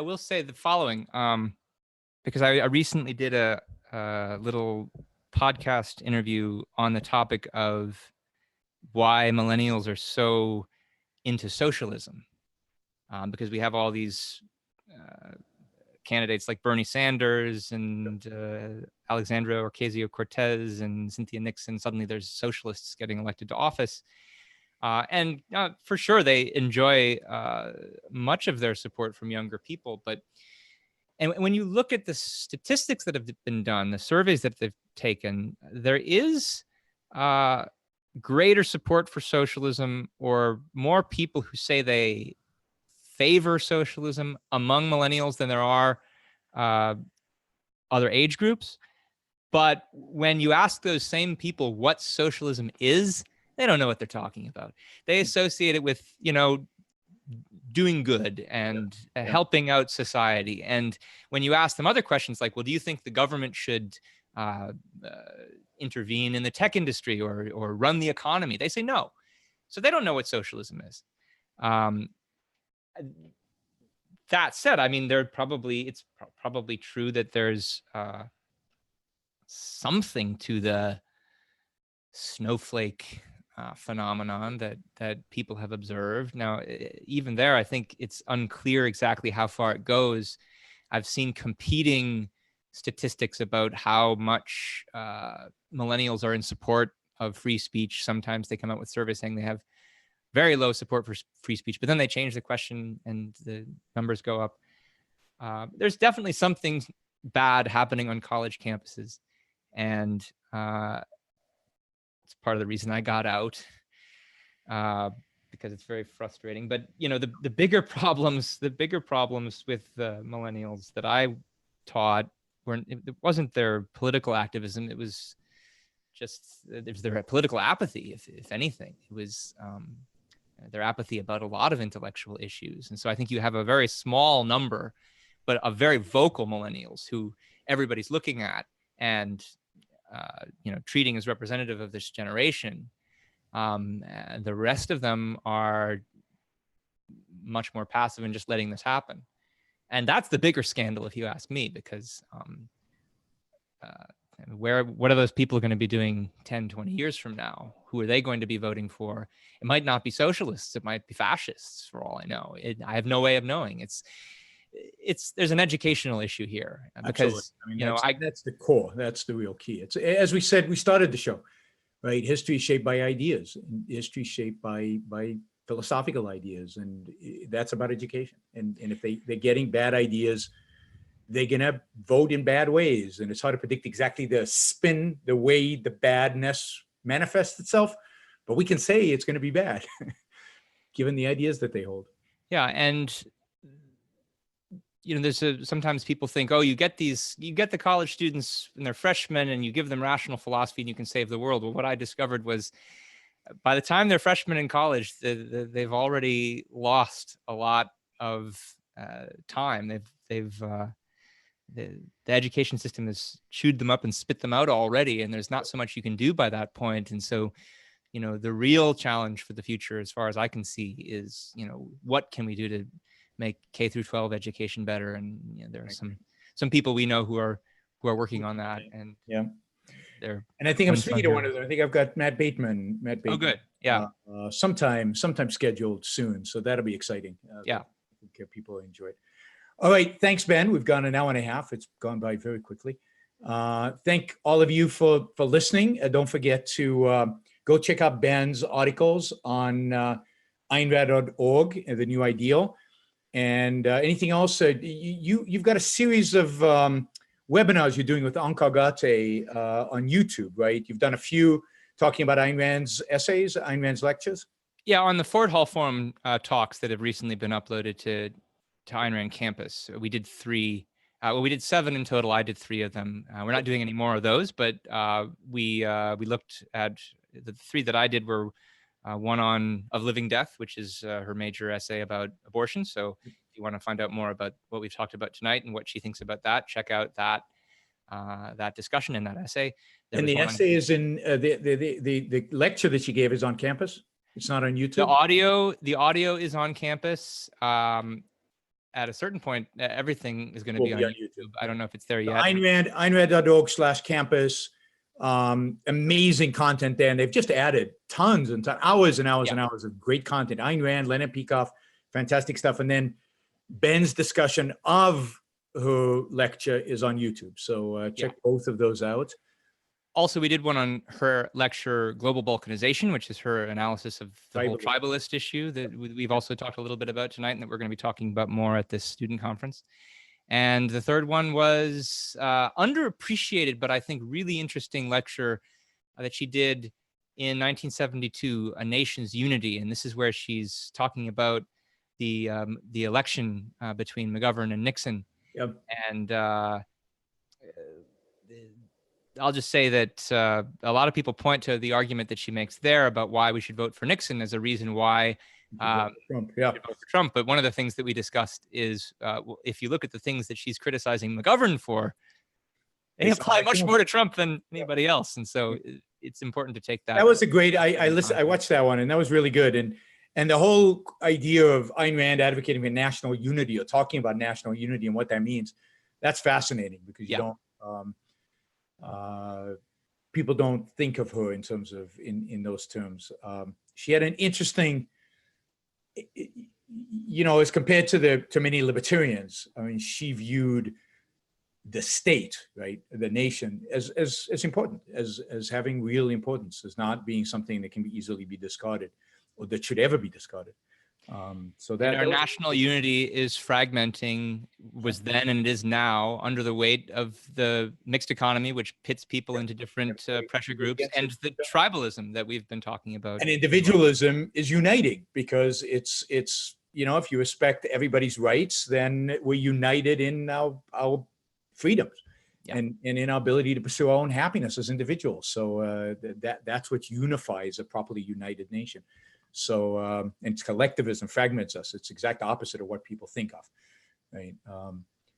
will say the following, because I recently did a little podcast interview on the topic of why millennials are so into socialism, because we have all these candidates like Bernie Sanders and Alexandria Ocasio-Cortez and Cynthia Nixon, suddenly there's socialists getting elected to office. And for sure, they enjoy much of their support from younger people. And when you look at the statistics that have been done, the surveys that they've taken, there is greater support for socialism, or more people who say they favor socialism among millennials than there are other age groups. But when you ask those same people what socialism is, they don't know what they're talking about. They associate it with, doing good and helping out society. And when you ask them other questions like, well, do you think the government should intervene in the tech industry or run the economy? They say no. So they don't know what socialism is. That said, I mean, it's probably true that there's something to the snowflake phenomenon that people have observed. Now, even there, I think it's unclear exactly how far it goes. I've seen competing statistics about how much millennials are in support of free speech. Sometimes they come out with surveys saying they have very low support for free speech, but then they change the question and the numbers go up. There's definitely something bad happening on college campuses. And it's part of the reason I got out, because it's very frustrating. But the bigger problems with the millennials that I taught it wasn't their political activism. It was their political apathy, if anything. It was their apathy about a lot of intellectual issues. And so I think you have a very small number, but of very vocal millennials who everybody's looking at and treating as representative of this generation. And the rest of them are much more passive and just letting this happen. And that's the bigger scandal, if you ask me, because what are those people going to be doing 10, 20 years from now? Who are they going to be voting for? It might not be socialists. It might be fascists, for all I know. I have no way of knowing. There's an educational issue here, because that's the core. That's the real key. It's, as we said, we started the show, right? History is shaped by ideas, and history is shaped by philosophical ideas, and that's about education. And if they're getting bad ideas, they're gonna vote in bad ways, and it's hard to predict exactly the spin, the way the badness manifests itself, but we can say it's going to be bad, given the ideas that they hold. Yeah, and there's sometimes people think, oh, you get the college students and they're freshmen and you give them rational philosophy and you can save the world. Well, what I discovered was by the time they're freshmen in college, they've already lost a lot of time. The education system has chewed them up and spit them out already, and there's not so much you can do by that point. And so, the real challenge for the future, as far as I can see, is, what can we do to make K through 12 education better? And there are some people we know who are working on that. And I think I'm speaking to one of them. I think I've got Matt Bateman. Oh, good. Yeah. Sometime scheduled soon. So that'll be exciting. Yeah. I think people enjoy it. All right. Thanks, Ben. We've gone an hour and a half. It's gone by very quickly. Thank all of you for listening. Don't forget to go check out Ben's articles on AynRand.org, The New Ideal. And anything else? You've got a series of webinars you're doing with Ankar Gate on YouTube, right? You've done a few talking about Ayn Rand's essays, Ayn Rand's lectures. Yeah, on the Ford Hall Forum talks that have recently been uploaded to Ayn Rand campus. We did 3. We did 7 in total. I did 3 of them. We're not doing any more of those, but we looked at the 3 that I did were one on Of Living Death, which is her major essay about abortion. So if you want to find out more about what we've talked about tonight and what she thinks about that, check out that discussion in that essay. And the essay is in the lecture that she gave is on campus. It's not on YouTube. The audio is on campus. At a certain point, everything is going to be on YouTube. I don't know if it's there yet. AynRand.org/campus. Amazing content there. And they've just added tons and hours and hours and hours of great content. Ayn Rand, Leonard Peikoff, fantastic stuff. And then Ben's discussion of her lecture is on YouTube. So check both of those out. Also, we did one on her lecture, Global Balkanization, which is her analysis of the whole tribalist issue that we've also talked a little bit about tonight and that we're going to be talking about more at this student conference. And the third one was underappreciated, but I think really interesting lecture that she did in 1972, A Nation's Unity. And this is where she's talking about the election between McGovern and Nixon. Yep. And I'll just say that a lot of people point to the argument that she makes there about why we should vote for Nixon as a reason why Trump. Yeah. vote for Trump. But one of the things that we discussed is if you look at the things that she's criticizing McGovern for, they apply much more to Trump than anybody else. And so it's important to take that. That was a great, I watched that one and that was really good. And the whole idea of Ayn Rand advocating for national unity or talking about national unity and what that means, that's fascinating because you don't, people don't think of her in terms of, in those terms. She had an interesting, you know, as compared to many libertarians, I mean, she viewed the state, right, the nation as important, as having real importance, as not being something that can be easily be discarded or that should ever be discarded. So that our national unity is fragmenting, was then and it is now, under the weight of the mixed economy, which pits people into different pressure groups, and the tribalism that we've been talking about. And individualism is uniting because it's you know, if you respect everybody's rights, then we're united in our freedoms and in our ability to pursue our own happiness as individuals. So that's what unifies a properly united nation. So, and collectivism fragments us. It's the exact opposite of what people think of, right?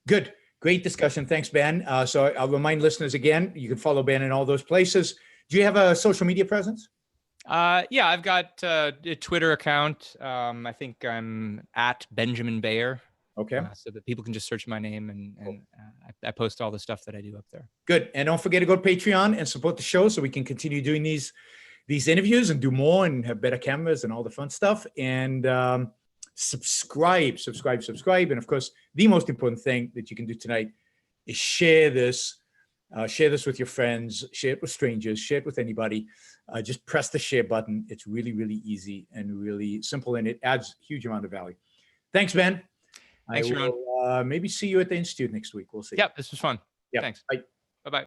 Good, great discussion. Thanks, Ben. So I'll remind listeners again, you can follow Ben in all those places. Do you have a social media presence? Yeah, I've got a Twitter account. I think I'm at Benjamin Bayer. Okay. So that people can just search my name and I post all the stuff that I do up there. Good. And don't forget to go to Patreon and support the show so we can continue doing these interviews and do more and have better cameras and all the fun stuff. And subscribe. And of course, the most important thing that you can do tonight is share this with your friends, share it with strangers, share it with anybody. Just press the share button. It's really, really easy and really simple, and it adds a huge amount of value. Thanks, Ben. Thanks, Yaron. I will maybe see you at the Institute next week. We'll see. Yeah, this was fun. Yeah. Thanks. Bye.